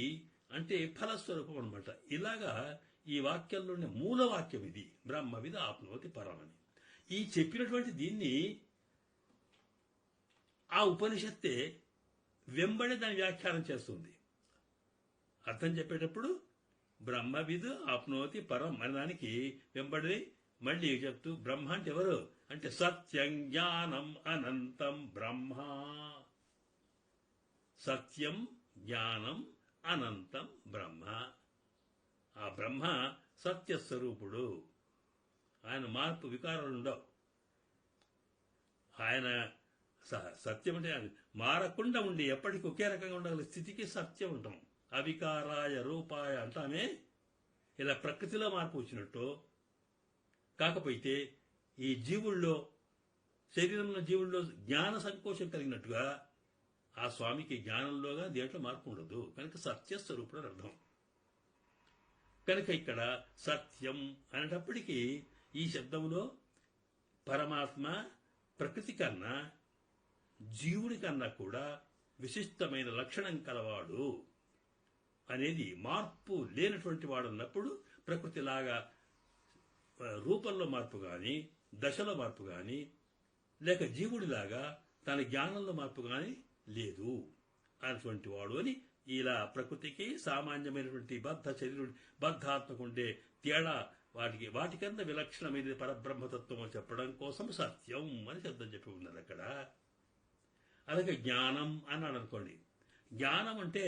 అంటే ఫలస్వరూపం అనమాట. ఇలాగా ఈ వాక్యంలోని మూల వాక్యం ఇది, బ్రహ్మవిద ఆప్నోతి పరం అని. ఈ చెప్పినటువంటి దీన్ని ఆ ఉపనిషత్తే వెంబడి దాని వ్యాఖ్యానం చేస్తుంది. అర్థం చెప్పేటప్పుడు బ్రహ్మవిద్ ఆప్నోతి పరం అనే దానికి వెంబడి మళ్ళీ చెప్తూ, బ్రహ్మ అంటే ఎవరు అంటే సత్యం జ్ఞానం అనంతం బ్రహ్మ. సత్యం జ్ఞానం అనంతం బ్రహ్మ. ఆ బ్రహ్మ సత్యస్వరూపుడు, ఆయన మార్పు వికారాలు ఉండవు. ఆయన సత్యం అంటే మారకుండా ఉండి ఎప్పటికీ ఒకే రకంగా ఉండగల స్థితికి సత్యం ఉంటాం. అవికారాయ రూపాయ అంటామే. ఇలా ప్రకృతిలో మార్పు వచ్చినట్టు కాకపోతే ఈ జీవుల్లో, శరీరంలో జీవుల్లో జ్ఞాన సంకోచం కలిగినట్టుగా ఆ స్వామికి జ్ఞానంలోగా దేంట్లో మార్పు ఉండదు. కనుక సత్యస్వరూపుడు అని అర్థం. కనుక ఇక్కడ సత్యం అనేటప్పటికీ ఈ శబ్దంలో పరమాత్మ ప్రకృతి కన్నా జీవుడి కన్నా కూడా విశిష్టమైన లక్షణం కలవాడు అనేది, మార్పు లేనటువంటి వాడు అన్నప్పుడు ప్రకృతిలాగా రూపంలో మార్పు కానీ, దశలో మార్పు కానీ, లేక జీవుడిలాగా తన జ్ఞానంలో మార్పు కానీ లేదు అటువంటి వాడు అని, ఇలా ప్రకృతికి సామాన్యమైనటువంటి బద్ధ శరీరుడు, బద్ధాత్మకు ఉండే తేడా వాటికన్నా విలక్షణమైనది పరబ్రహ్మతత్వం అని చెప్పడం కోసం సత్యం అని శబ్దం చెప్పి ఉన్నారు అక్కడ. అలాగే జ్ఞానం అన్నాడు అనుకోండి. జ్ఞానం అంటే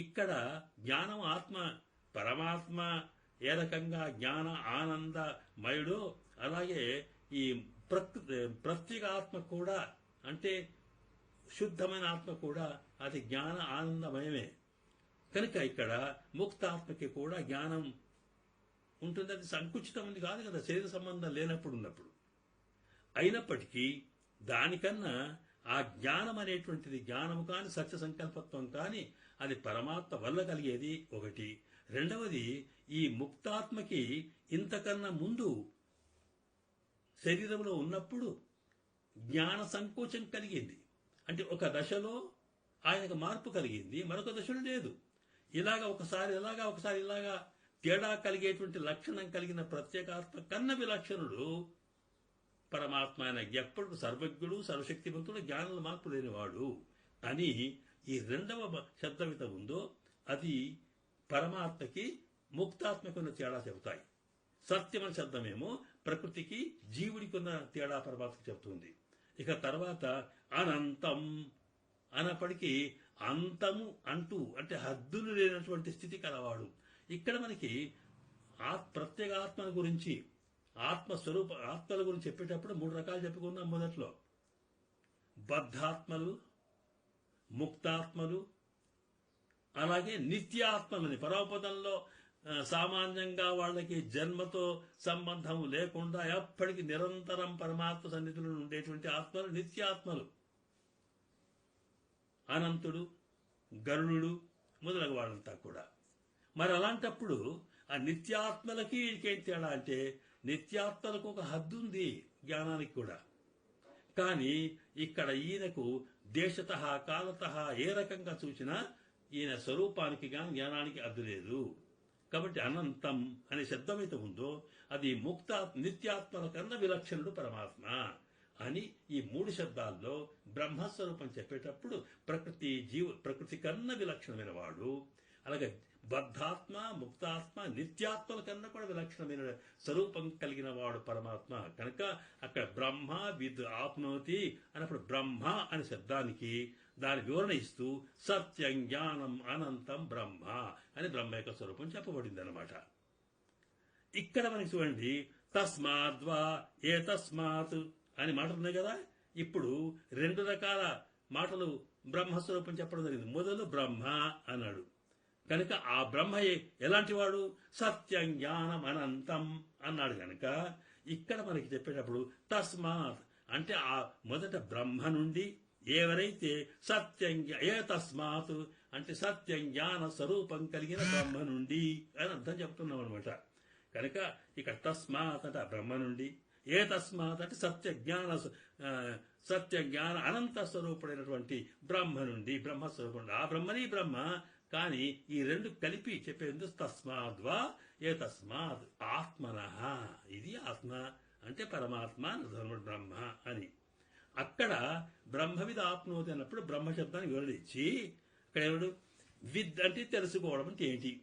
ఇక్కడ జ్ఞానం ఆత్మ, పరమాత్మ ఏ రకంగా జ్ఞాన ఆనందమయుడో అలాగే ఈ ప్రత్యేక ఆత్మ కూడా, అంటే శుద్ధమైన ఆత్మ కూడా అది జ్ఞాన ఆనందమయమే. కనుక ఇక్కడ ముక్తాత్మకి కూడా జ్ఞానం ఉంటుంది. అది సంకుచితం ఉంది కాదు కదా, శరీర సంబంధం లేనప్పుడు ఉన్నప్పుడు. అయినప్పటికీ దానికన్నా ఆ జ్ఞానం అనేటువంటిది, జ్ఞానము కాని సత్య సంకల్పత్వం కానీ అది పరమాత్మ వల్ల కలిగేది ఒకటి. రెండవది, ఈ ముక్తాత్మకి ఇంతకన్నా ముందు శరీరంలో ఉన్నప్పుడు జ్ఞాన సంకోచం కలిగింది. అంటే ఒక దశలో ఆయనకు మార్పు కలిగింది, మరొక దశలో లేదు. ఒకసారి ఇలాగా తేడా కలిగేటువంటి లక్షణం కలిగిన ప్రత్యేకాత్మ కన్న విలక్షణుడు పరమాత్మ. ఆయన ఎప్పుడు సర్వజ్ఞుడు, సర్వశక్తివంతుడు, జ్ఞానంలో మార్పు లేనివాడు అని ఈ రెండవ శబ్దమిత ఉందో అది పరమాత్మకి ముక్తాత్మకున్న తేడా చెబుతాయి. సత్యమైన శబ్దమేమో ప్రకృతికి జీవుడికి ఉన్న తేడా పరమాత్మకు చెబుతుంది. ఇక తర్వాత అనంతం అన్నప్పటికీ అంతము అంటూ అంటే హద్దులు లేనటువంటి స్థితి కలవాడు. ఇక్కడ మనకి ప్రత్యేక ఆత్మల గురించి, ఆత్మస్వరూప ఆత్మల గురించి చెప్పేటప్పుడు 3 రకాలు చెప్పుకున్నాం. మొదట్లో బద్ధాత్మలు, ముక్తాత్మలు, అలాగే నిత్యాత్మలని. పరమపదంలో సామాన్యంగా వాళ్ళకి జన్మతో సంబంధం లేకుండా ఎప్పటికీ నిరంతరం పరమాత్మ సన్నిధిలో ఉండేటువంటి ఆత్మలు నిత్యాత్మలు. అనంతుడు, గరుడు మొదలగు వాళ్ళంతా కూడా. మరి అలాంటప్పుడు ఆ నిత్యాత్మలకి వీడికేం తేడా అంటే, నిత్యాత్మలకు ఒక హద్దు ఉంది జ్ఞానానికి కూడా. కానీ ఇక్కడ ఈయనకు దేశత కాలత ఏ రకంగా చూసినా ఈయన స్వరూపానికి గాని జ్ఞానానికి అడ్డు లేదు. కాబట్టి అనంతం అనే శబ్దం అయితే ఉందో అది ముక్త నిత్యాత్మల కన్నా విలక్షణుడు పరమాత్మ అని ఈ 3 శబ్దాల్లో బ్రహ్మస్వరూపం చెప్పేటప్పుడు ప్రకృతి కన్నా విలక్షణమైన వాడు, అలాగే బద్ధాత్మ ముక్తాత్మ నిత్యాత్మల కన్నా కూడా విలక్షణమైన స్వరూపం కలిగిన వాడు పరమాత్మ. కనుక అక్కడ బ్రహ్మ విద్ ఆప్నోతి అన్నప్పుడు బ్రహ్మ అనే శబ్దానికి దాని వివరణ ఇస్తూ సత్యం జ్ఞానం అనంతం బ్రహ్మ అని బ్రహ్మ యొక్క స్వరూపం చెప్పబడింది అన్నమాట. ఇక్కడ మనకి చూడండి తస్మాద్వా ఏ తస్మాత్ అని మాట ఉన్నాయి కదా. ఇప్పుడు 2 రకాల మాటలు బ్రహ్మస్వరూపం చెప్పడం జరిగింది. మొదలు బ్రహ్మ అన్నాడు కనుక ఆ బ్రహ్మ ఎలాంటి వాడు? సత్యం జ్ఞానం అనంతం అన్నాడు కనుక ఇక్కడ మనకి చెప్పేటప్పుడు తస్మాత్ అంటే ఆ మొదట బ్రహ్మ నుండి ఎవరైతే ఏ తస్మాత్ అంటే సత్యం జ్ఞాన స్వరూపం కలిగిన బ్రహ్మ నుండి అని అర్థం చెప్తున్నాం అనమాట. కనుక ఇక్కడ తస్మాత్ అంటే బ్రహ్మ నుండి, ఏ తస్మాత్ అంటే సత్య జ్ఞాన అనంత స్వరూపుడైనటువంటి బ్రహ్మ నుండి, బ్రహ్మస్వరూపుడు ఆ బ్రహ్మని బ్రహ్మ. కానీ ఈ 2 కలిపి చెప్పేందుకు తస్మాద్వా ఏ తస్మాత్ ఆత్మనః ఇది ఆత్మ అంటే పరమాత్మ నిర్ధర్ముడు బ్రహ్మ అని. అక్కడ బ్రహ్మవిద్ ఆప్నోతి అన్నప్పుడు బ్రహ్మ శబ్దాన్ని వివరించి అక్కడ ఏమడు విద్ అంటే తెలుసుకోవడం అంటే ఏంటి,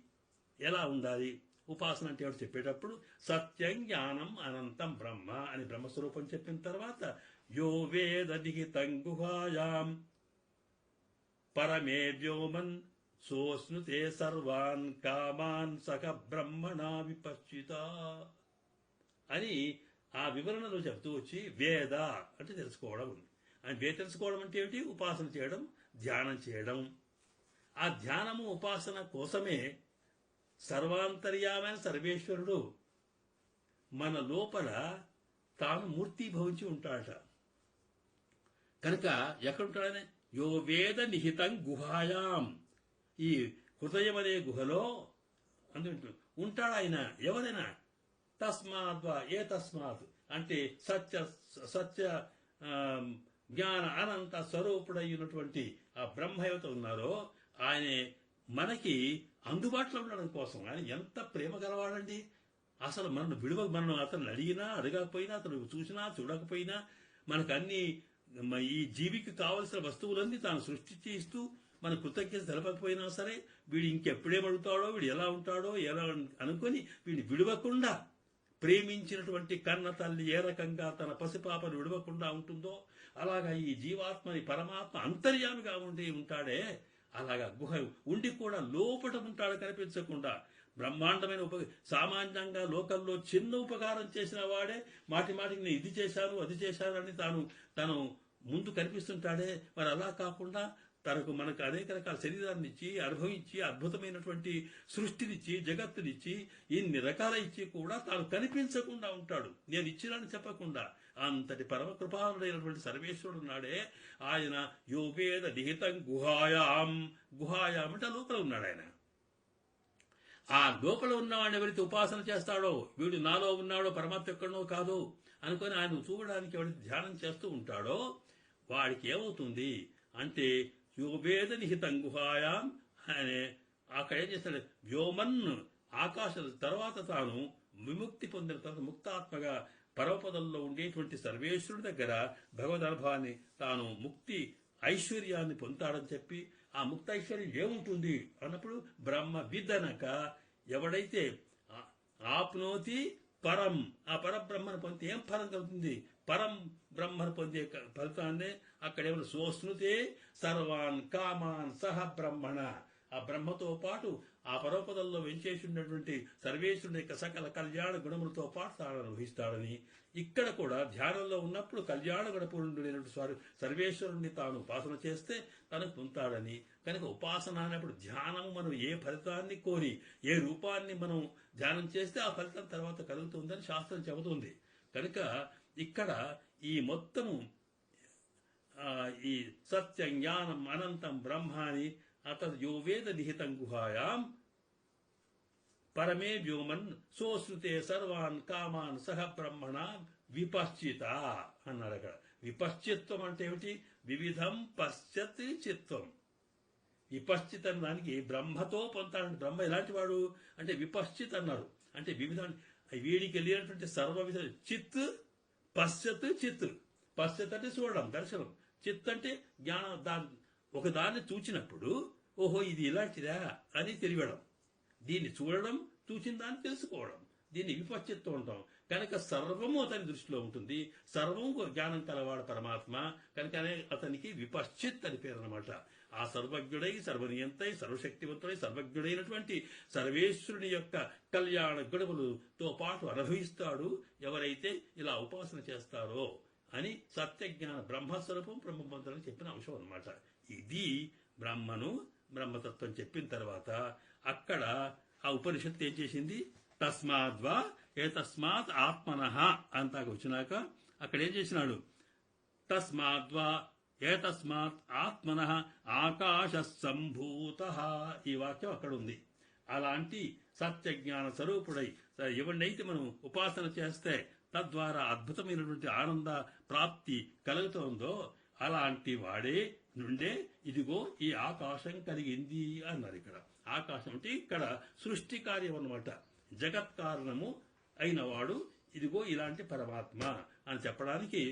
ఎలా ఉండాలి, ఉపాసన అంటే ఎవరు చెప్పేటప్పుడు సత్యం జ్ఞానం అనంతం బ్రహ్మ అని బ్రహ్మస్వరూపం చెప్పిన తర్వాత యో వేద నిహితం గుహాయాం పరమే వ్యోమన్ సోస్నుతే సర్వాన్ కామాన్ సఖ బ్రహ్మణా విపశ్చిత అని ఆ వివరణలో చెప్తూ వచ్చి వేద అంటే తెలుసుకోవడం అని. తెలుసుకోవడం అంటే ఏమిటి? ఉపాసన చేయడం, ధ్యానం చేయడం. ఆ ధ్యానము ఉపాసన కోసమే సర్వాంతర్యామైన సర్వేశ్వరుడు మన లోపల తాను మూర్తి భవించి ఉంటాడట. కనుక ఎక్కడుంటాడని యో వేద నిహితం గుహాయాం ఈ హృదయం అనే గుహలో ఉంటాడు ఆయన. ఎవరైనా తస్మాద్వా ఏ తస్మాత్ అంటే సత్య జ్ఞాన అనంత స్వరూపుడైనటువంటి ఆ బ్రహ్మ ఎవరైతే ఉన్నారో ఆయనే మనకి అందుబాటులో ఉండడం కోసం. ఆయన ఎంత ప్రేమ గలవాడండి. అసలు మనం అతను అడిగినా అడగకపోయినా, అతను చూసినా చూడకపోయినా మనకు అన్ని ఈ జీవికి కావలసిన వస్తువులన్నీ తాను సృష్టించి ఇస్తూ మన కృతజ్ఞత తెలపకపోయినా సరే వీడు ఇంకెప్పుడేం అడుగుతాడో, వీడు ఎలా ఉంటాడో ఎలా అనుకొని వీడిని విడవకుండా ప్రేమించినటువంటి కన్న తల్లి ఏ రకంగా తన పసిపాపను విడవకుండా ఉంటుందో అలాగా ఈ జీవాత్మని పరమాత్మ అంతర్యామిగా ఉంటాడే. అలాగా గుహ ఉండి కూడా లోపట ఉంటాడు కనిపించకుండా. బ్రహ్మాండమైన సామాన్యంగా లోకల్లో చిన్న ఉపకారం చేసిన వాడే మాటికి నేను ఇది చేశాను అది చేశాను అని తను ముందు కనిపిస్తుంటాడే. మరి అలా కాకుండా మనకు అనేక రకాల శరీరాన్ని ఇచ్చి అనుభవించి అద్భుతమైనటువంటి సృష్టినిచ్చి జగత్తునిచ్చి ఇన్ని రకాల ఇచ్చి కూడా తాను కనిపించకుండా ఉంటాడు. నేను ఇచ్చినని చెప్పకుండా అంతటి పరమ కృపాలుడైనటువంటి సర్వేశ్వరుడు ఉన్నాడే. ఆయన యోవేద నిహితం గుహాయాం అంటే లోపల ఉన్నాడు ఆయన. ఆ లోపల ఉన్నవాడిని ఎవరైతే ఉపాసన చేస్తాడో వీడు నాలో ఉన్నాడో పరమాత్మ ఎక్కడనో కాదు అనుకొని ఆయన చూడడానికి ఎవరైతే ధ్యానం చేస్తూ ఉంటాడో వాడికి ఏమవుతుంది అంటే యోవేద నిహితం గుహాయాం అనే అక్కడ ఏం చేస్తాడు వ్యోమన్ ఆకాశం తర్వాత తాను విముక్తి పొందిన తర్వాత ముక్తాత్మగా పరమపదంలో ఉండేటువంటి సర్వేశ్వరుడి దగ్గర భగవద్ అనుభవాన్ని తాను ముక్తి ఐశ్వర్యాన్ని పొందుతాడని చెప్పి ఆ ముక్త ఐశ్వర్యం ఏముంటుంది అన్నప్పుడు బ్రహ్మ విద్దనక ఎవడైతే ఆప్నోతి పరం ఆ పరబ్రహ్మను పొందితే ఏం ఫలం కలుగుతుంది? పరం బ్రహ్మను పొందే ఫలితాన్ని అక్కడ ఏమైనా సోస్నుతే సర్వాన్ కామాన్ సహ బ్రహ్మణ ఆ బ్రహ్మతో పాటు ఆ పరమపదంలో వెంచేసి ఉన్నటువంటి సర్వేశ్వరుని యొక్క సకల కళ్యాణ గుణములతో పాటు తాను అనుభవిస్తాడని. ఇక్కడ కూడా ధ్యానంలో ఉన్నప్పుడు కళ్యాణ గుణపూర్ణుడైనటువంటి సర్వేశ్వరుణ్ణి తాను ఉపాసన చేస్తే తనకు పొందుతాడని. కనుక ఉపాసన అనేప్పుడు ధ్యానం మనం ఏ ఫలితాన్ని కోరి ఏ రూపాన్ని మనం ధ్యానం చేస్తే ఆ ఫలితం తర్వాత కలుగుతుందని శాస్త్రం చెబుతుంది. కనుక ఇక్కడ ఈ మొత్తము ఈ సత్యం జ్ఞానం అనంతం బ్రహ్మాని అతను యో వేద నిహితం గుహాయాం పరమే వ్యోమన్ సోశ్రుతే సర్వాన్ కామాన్ సహ బ్రహ్మణ విపశ్చిత అన్నాడు. అక్కడ విపశ్చిత్వం అంటే ఏమిటి? వివిధం పశ్చత్ చిత్వం. విపశ్చిత్ అన్న దానికి బ్రహ్మతో పొందుతాడు. బ్రహ్మ ఎలాంటి వాడు అంటే విపశ్చిత్ అన్నారు. అంటే వివిధ వీడికి వెళ్ళినటువంటి సర్వవిధ చిత్ పశ్చత్ చిత్. పశ్చత్ అంటే చూడడం, దర్శనం. చిత్ అంటే జ్ఞానం. ఒక దాన్ని చూచినప్పుడు ఓహో ఇది ఇలాంటిదా అని తెలియడం. దీన్ని చూడడం, చూచిన దాన్ని తెలుసుకోవడం, దీన్ని విపశ్చిత్తు ఉంటాం. కనుక సర్వము అతని దృష్టిలో ఉంటుంది. సర్వము జ్ఞానం కలవాడు పరమాత్మ. కనుకనే అతనికి విపశ్చిత్ అని పేరు అనమాట. ఆ సర్వజ్ఞుడై, సర్వనియంతై, సర్వశక్తివంతుడై, సర్వజ్ఞుడైనటువంటి సర్వేశ్వరుని యొక్క కళ్యాణ గుణములతో పాటు అనుభవిస్తాడు ఎవరైతే ఇలా ఉపాసన చేస్తారో అని సత్యజ్ఞాన బ్రహ్మస్వరూపం బ్రహ్మబంధులను చెప్పిన అంశం అనమాట. ఇది బ్రహ్మతత్వం చెప్పిన తర్వాత అక్కడ ఆ ఉపనిషత్తు ఏం చేసింది? తస్మాద్వా ఏ తస్మాత్ ఆత్మనః అంతా వచ్చినాక అక్కడ ఏం చేసినాడు? తస్మాద్వా ఏ తస్మాత్ ఆత్మనః ఆకాశ సంభూతః. ఈ వాక్యం అక్కడ ఉంది. అలాంటి సత్యజ్ఞాన స్వరూపుడై ఎవరినైతే మనం ఉపాసన చేస్తే తద్వారా అద్భుతమైనటువంటి ఆనంద ప్రాప్తి కలుగుతోందో అలాంటి వాడే నుండే ఇదిగో ఈ ఆకాశం కలిగింది అన్నారు. ఇక్కడ ఆకాశం అంటే ఇక్కడ సృష్టి కార్యం అన్నమాట. జగత్ కారణము అయినవాడు ఇదిగో ఇలాంటి పరమాత్మ అని చెప్పడానికి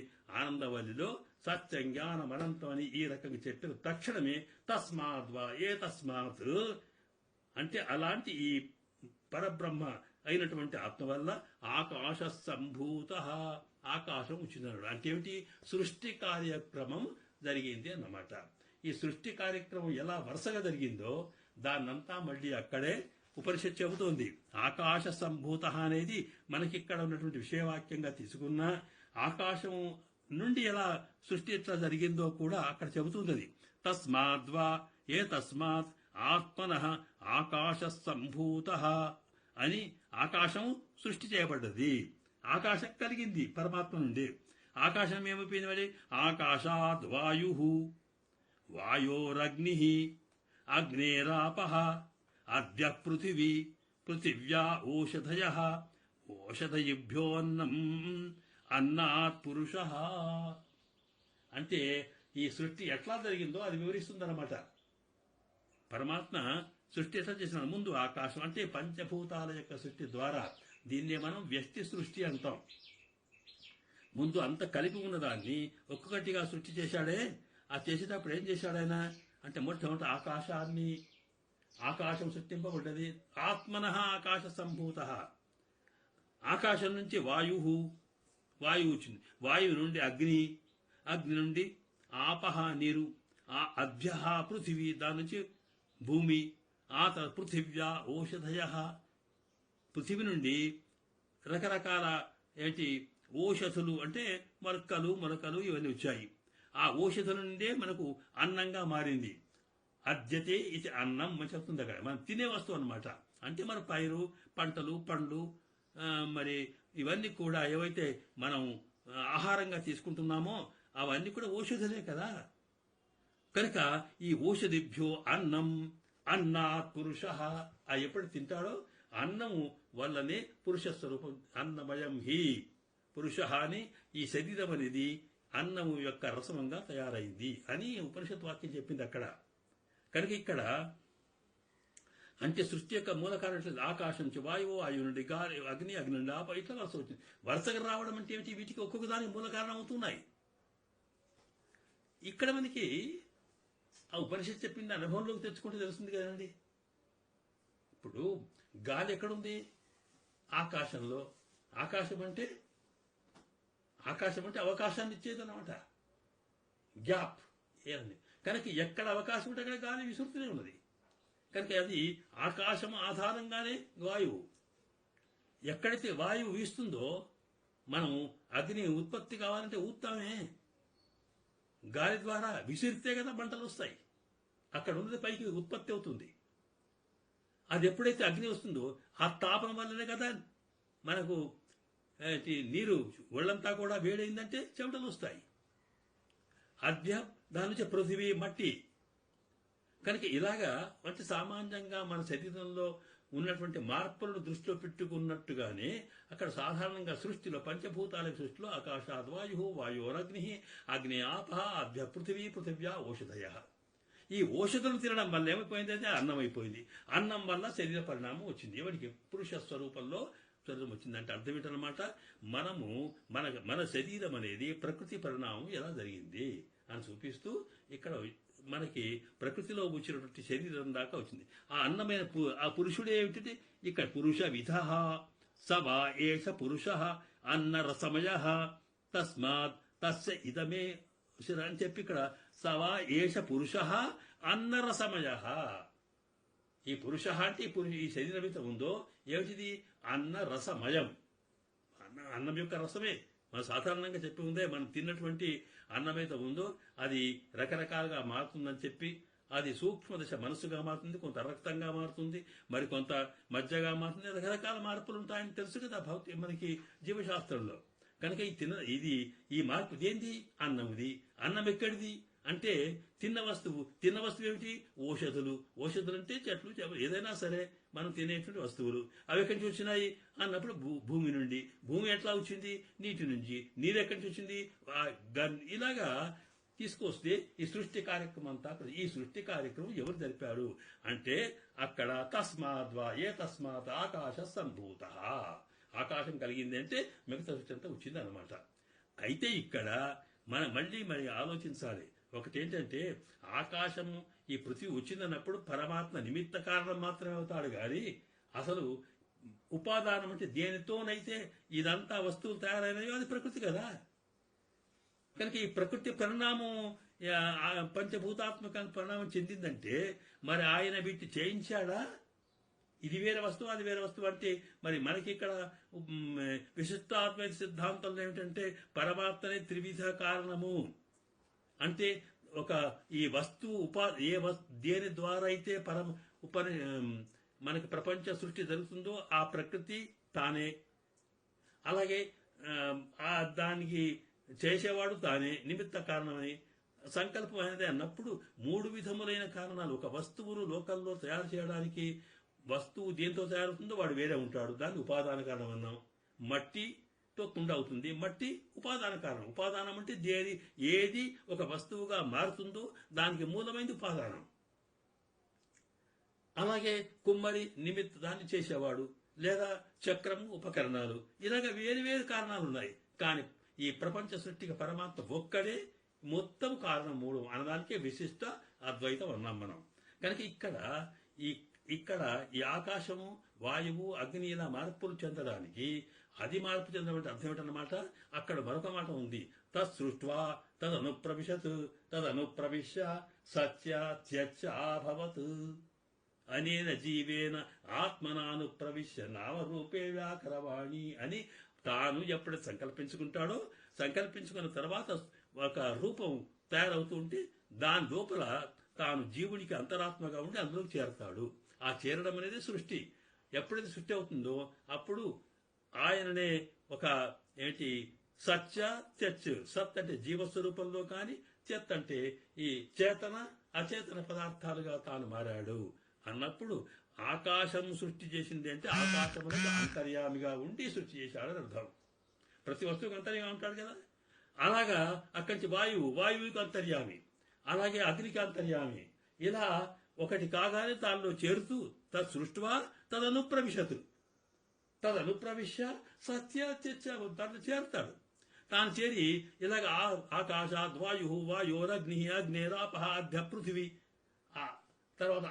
ఆనందవల్లిలో సత్యం జ్ఞానం అనంతం అని ఈ రకంగా చెప్పిన తక్షణమే తస్మాద్వా ఏ తస్మాత్ అంటే అలాంటి ఈ పరబ్రహ్మ అయినటువంటి ఆత్మ వల్ల ఆకాశ సంభూత ఆకాశం వచ్చినాడు. అంటే ఏమిటి? సృష్టి కార్యక్రమం జరిగింది అన్నమాట. ఈ సృష్టి కార్యక్రమం ఎలా వరుసగా జరిగిందో దాన్నంతా మళ్ళీ అక్కడే ఉపనిషత్తు చెబుతోంది. ఆకాశ సంభూత అనేది మనకిక్కడ ఉన్నటువంటి విషయవాక్యంగా తీసుకున్న ఆకాశం నుండి ఎలా సృష్టి ఎట్లా జరిగిందో కూడా అక్కడ చెబుతుంది. తస్మాద్వా ఏ తస్మాత్ ఆత్మనః ఆకాశ సంభూత అని ఆకాశం సృష్టి చేయబడ్డది. ఆకాశం కలిగింది పరమాత్మ నుండి. ఆకాశం ఏమైపోయింది మరి? ఆకాశాద్ వాయు, వాయోరగ్ని, అగ్నేరాపః, అద్య పృథివీ, పృథివ్యా ఓషధయః, ఓషధయిభ్యోన్నం, అన్నాత్ పురుషః. అంటే ఈ సృష్టి ఎట్లా జరిగిందో అది వివరిస్తుందన్నమాట. పరమాత్మ సృష్టి ఎట్లా చేసినాడు? ముందు ఆకాశం అంటే పంచభూతాల యొక్క సృష్టి ద్వారా, దీన్నే మనం వ్యష్టి సృష్టి అంటాం. ముందు అంత కలిపి ఉన్నదాన్ని ఒక్కొక్కటిగా సృష్టి చేశాడే. ఆ చేసేటప్పుడు ఏం చేశాడు ఆయన అంటే మొట్టమొదటి ఆకాశం సృష్టింపబడ్డది. ఆత్మనః ఆకాశ సంభూత. ఆకాశం నుంచి వాయువు వచ్చింది. వాయువు నుండి అగ్ని, అగ్ని నుండి ఆపహ నీరు, ఆ అద్య పృథివీ, దాని నుంచి భూమి, ఆ తర్వాత పృథివ్యా ఓషధయ, పృథివీ నుండి రకరకాల ఓషధులు అంటే మొలకలు ఇవన్నీ వచ్చాయి. ఆ ఓషధుల నుండే మనకు అన్నంగా మారింది. అద్యతే ఇది అన్నం అని చెప్తుంది అక్కడ. మనం తినే వస్తువు అనమాట. అంటే మన పైరు, పంటలు, పండ్లు, మరి ఇవన్నీ కూడా ఏవైతే మనం ఆహారంగా తీసుకుంటున్నామో అవన్నీ కూడా ఓషధులే కదా. కనుక ఈ ఓషధిభ్యో అన్నం, అన్నాత్ పురుష. ఆ ఎప్పుడు తింటాడో అన్నము వల్లనే పురుష స్వరూపం. అన్నమయం హి పురుష అని ఈ శరీరం అనేది అన్నము యొక్క రసమంగా తయారైంది అని ఉపనిషత్ వాక్యం చెప్పింది అక్కడ. కనుక ఇక్కడ అంటే సృష్టి యొక్క మూల కారణం ఆకాశం నుంచి వాయువు, వాయువు నుండి గాలి, అగ్ని, అగ్ని నుండి ఆప, ఇట్లా వరుస వచ్చింది. వరుసగా రావడం అంటే ఏమిటి? వీటికి ఒక్కొక్క దానికి మూల కారణం అవుతున్నాయి. ఇక్కడ మనకి ఆ ఉపనిషత్తు చెప్పింది అనుభవంలోకి తెచ్చుకుంటే తెలుస్తుంది కదండి. ఇప్పుడు గాలి ఎక్కడుంది? ఆకాశంలో. ఆకాశం అంటే అవకాశాన్ని ఇచ్చేదన్నమాట. గ్యాప్ ఏనండి. కనుక ఎక్కడ అవకాశం ఉంటే అక్కడ గాలి విసురుతూనే ఉన్నది. కనుక అది ఆకాశం ఆధారంగానే వాయువు. ఎక్కడైతే వాయువు వీస్తుందో మనం అగ్ని ఉత్పత్తి కావాలంటే ఊతామే. గాలి ద్వారా విసిరితే కదా మంటలు వస్తాయి. అక్కడ ఉన్నది పైకి ఉత్పత్తి అవుతుంది. అది ఎప్పుడైతే అగ్ని వస్తుందో ఆ తాపన వల్లనే కదా మనకు నీరు ఒళ్ళంతా కూడా వేడైందంటే చెమటలు వస్తాయి. అద్య దాని నుంచి పృథివీ, మట్టి. కనుక ఇలాగా అంటే సామాన్యంగా మన శరీరంలో ఉన్నటువంటి మార్పులను దృష్టిలో పెట్టుకున్నట్టుగానే అక్కడ సాధారణంగా సృష్టిలో పంచభూతాల సృష్టిలో ఆకాశాద్ వాయు, వాయోరగ్ని, అగ్ని ఆపహ, అద్య పృథివీ, పృథివ్యా ఓషధయ. ఈ ఔషధులు తినడం వల్ల ఏమైపోయిందంటే అన్నం అయిపోయింది. అన్నం వల్ల శరీర పరిణామం వచ్చింది. ఎవరికి? పురుష స్వరూపంలో శరీరం వచ్చిందంటే అర్థం ఏంటన్నమాట, మనము మన శరీరం అనేది ప్రకృతి పరిణామం ఎలా జరిగింది అని చూపిస్తూ ఇక్కడ మనకి ప్రకృతిలో వచ్చినటువంటి శరీరం దాకా వచ్చింది. ఆ అన్నమైన ఆ పురుషుడు ఏమిటి? ఇక్కడ పురుష విధ సవా ఏష పురుష అన్న రసమయ తస్మాత్ తస్య ఇదమే అని చెప్పి ఇక్కడ సవా ఏష పురుష అన్న రసమయ. ఈ పురుష అంటే ఈ శరీరం అయితే ఉందో ఏమిటిది? అన్న రసమయం. అన్నం యొక్క రసమే. మనం సాధారణంగా చెప్పి ఉందే, మనం తిన్నటువంటి అన్నమైతే ఉందో అది రకరకాలుగా మారుతుందని చెప్పి, అది సూక్ష్మ దశ మనసుగా మారుతుంది, కొంత రక్తంగా మారుతుంది, మరి కొంత మజ్జగా మారుతుంది, రకరకాల మార్పులు ఉంటాయని తెలుసు కదా మనకి జీవశాస్త్రంలో. కనుక ఈ మార్పు ఏంది? అన్నముది. అన్నం ఎక్కడిది అంటే తిన్న వస్తువు ఏమిటి? ఔషధులు అంటే చెట్లు ఏదైనా సరే మనం తినేటువంటి వస్తువులు. అవి ఎక్కడి నుంచి వచ్చినాయి అన్నప్పుడు భూమి నుండి. భూమి ఎట్లా వచ్చింది? నీటి నుంచి. నీరు ఎక్కడి నుంచి వచ్చింది? ఇలాగా తీసుకొస్తే ఈ సృష్టి కార్యక్రమం అంతా, ఈ సృష్టి కార్యక్రమం ఎవరు జరిపారు అంటే అక్కడ తస్మాత్ ఆకాశ సంభూత. ఆకాశం కలిగింది అంటే మిగతా సృష్టి అంతా వచ్చింది అనమాట. అయితే ఇక్కడ మళ్ళీ ఆలోచించాలి. ఒకటేంటంటే ఆకాశము ఈ పృథ్వీ వచ్చిందన్నప్పుడు పరమాత్మ నిమిత్త కారణం మాత్రమే అవుతాడు గాని అసలు ఉపాదానం అంటే దేనితోనైతే ఇదంతా వస్తువులు తయారైనయో అది ప్రకృతి కదా. కనుక ఈ ప్రకృతి పరిణామం పంచభూతాత్మక పరిణామం చెందిందంటే మరి ఆయన వీటిని చేయించాడా? ఇది వేరే వస్తువు, అది వేరే వస్తువు అంటే మరి మనకి ఇక్కడ విశిష్టాద్వైత సిద్ధాంతంలో ఏమిటంటే పరమాత్మనే త్రివిధ కారణము అంటే ఈ వస్తువు దేని ద్వారా అయితే మనకి ప్రపంచ సృష్టి జరుగుతుందో ఆ ప్రకృతి తానే, అలాగే దానికి చేసేవాడు తానే, నిమిత్త కారణమని సంకల్పం అనేది అన్నప్పుడు 3 విధములైన కారణాలు. ఒక వస్తువును లోకంలో తయారు చేయడానికి వస్తువు దేంతో తయారవుతుందో వాడు వేరే ఉంటాడు, దాన్ని ఉపాదాన కారణం అన్నాం. మట్టితో కుండ అవుతుంది, మట్టి ఉపాదాన కారణం. ఉపాదానం అంటే ఏది ఒక వస్తువుగా మారుతుందో దానికి మూలమైంది ఉపాదానం. అలాగే కుమ్మరి నిమిత్త దాన్ని చేసేవాడు, లేదా చక్రము ఉపకరణాలు, ఇలాగ వేరు కారణాలు ఉన్నాయి. కానీ ఈ ప్రపంచ సృష్టికి పరమాత్మ ఒక్కడే మొత్తం కారణం 3 అనడానికే విశిష్ట అద్వైతం అన్నాం మనం. కనుక ఇక్కడ ఈ ఆకాశము, వాయువు, అగ్ని ఇలా మార్పులు చెందడానికి అది మార్పు చెందడం అర్థం ఏంటన్నమాట. అక్కడ మరొక మాట ఉంది, తత్సృష్ట్వా తదనుప్రవిశ్య సత్యత్యభవత్ అనేన జీవేన ఆత్మనానుప్రవిశ్య నామరూపే వ్యాకరవాణి అని తాను ఎప్పుడైతే సంకల్పించుకుంటాడో, సంకల్పించుకున్న తర్వాత ఒక రూపం తయారవుతూ ఉంటే దాని లోపల తాను జీవుడికి అంతరాత్మగా ఉండి అందులోకి చేరతాడు. ఆ చేరడం అనేది సృష్టి. ఎప్పుడైతే సృష్టి అవుతుందో అప్పుడు ఆయననే సత్ అంటే జీవస్వరూపంలో కానీ, చెత్ అంటే ఈ చేతన అచేతన పదార్థాలుగా తాను మారాడు అన్నప్పుడు ఆకాశం సృష్టి చేసింది అంటే ఆకాశములకు అంతర్యామిగా ఉండి సృష్టి చేశాడని అర్థం. ప్రతి వస్తువుకి అంతర్యామి ఉంటాడు కదా. అలాగా అక్కడి నుంచి వాయువుకి అంతర్యామి, అలాగే అగ్నికి అంతర్యామి, ఇలా ఒకటి కాగానే దానిలో చేరుతూ తత్సృష్ట్వా తదనుప్రవిశ్య దాంట్లో చేరుతాడు. తాను చేరి ఇలాగ ఆకాశాద్ వాయోరగ్ని అగ్నేరాపహ అభ్య పృథివీ. తర్వాత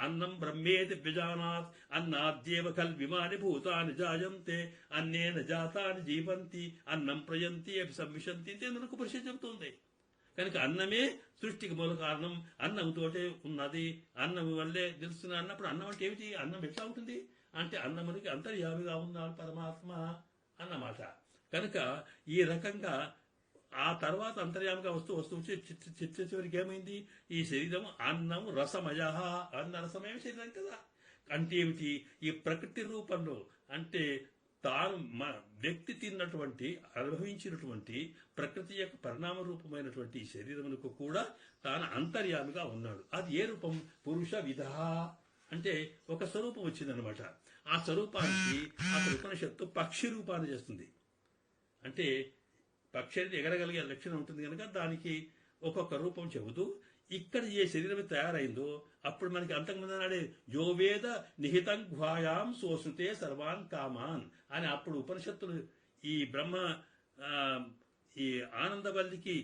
అన్నం బ్రహ్మేతి వ్యజానాత్ అన్నాద్యేవ కల్విమాని భూతాని జాయంతే అన్నేన జాతాని జీవంతి అన్నం ప్రయంతి అవి సంవిశంతి అంటే మనకు పరిచయం చెబుతుంది. కనుక అన్నమే సృష్టికి మూల కారణం, అన్నంతోటే ఉన్నది, అన్నం వల్లే తెలుస్తున్నా అన్నప్పుడు అన్నం అంటే ఏమిటి? అన్నం ఎట్లా ఉంటుంది అంటే అన్నమునికి అంతర్యామిగా ఉన్నాడు పరమాత్మ అన్నమాట. కనుక ఈ రకంగా ఆ తర్వాత అంతర్యామిగా వస్తూ చివరికి ఏమైంది? ఈ శరీరం అన్నం రసమయ. అన్న రసమయ శరీరం కదా. అంటే ఏమిటి? ఈ ప్రకృతి రూపంలో అంటే తాను వ్యక్తి తిన్నటువంటి అనుభవించినటువంటి ప్రకృతి యొక్క పరిణామ రూపమైనటువంటి ఈ శరీరమునకు కూడా తాను అంతర్యామిగా ఉన్నాడు. అది ఏ రూపం? పురుష విధ అంటే ఒక స్వరూపం వచ్చిందనమాట. ఆ స్వరూపానికి అక్కడ ఉపనిషత్తు పక్షి రూపాన్ని చేస్తుంది. అంటే పక్షి అనేది ఎగరగలిగే లక్షణం ఉంటుంది కనుక దానికి ఒక్కొక్క రూపం చెబుతూ ఇక్కడ ఏ శరీరం తయారైందో అప్పుడు మనకి అంతకుముందు నాడే యోవేద నిహితం గుహాయాం సోసుతే సర్వాన్ కామాన్ అని అప్పుడు ఉపనిషత్తులు ఈ బ్రహ్మ ఈ ఆనందవల్లికి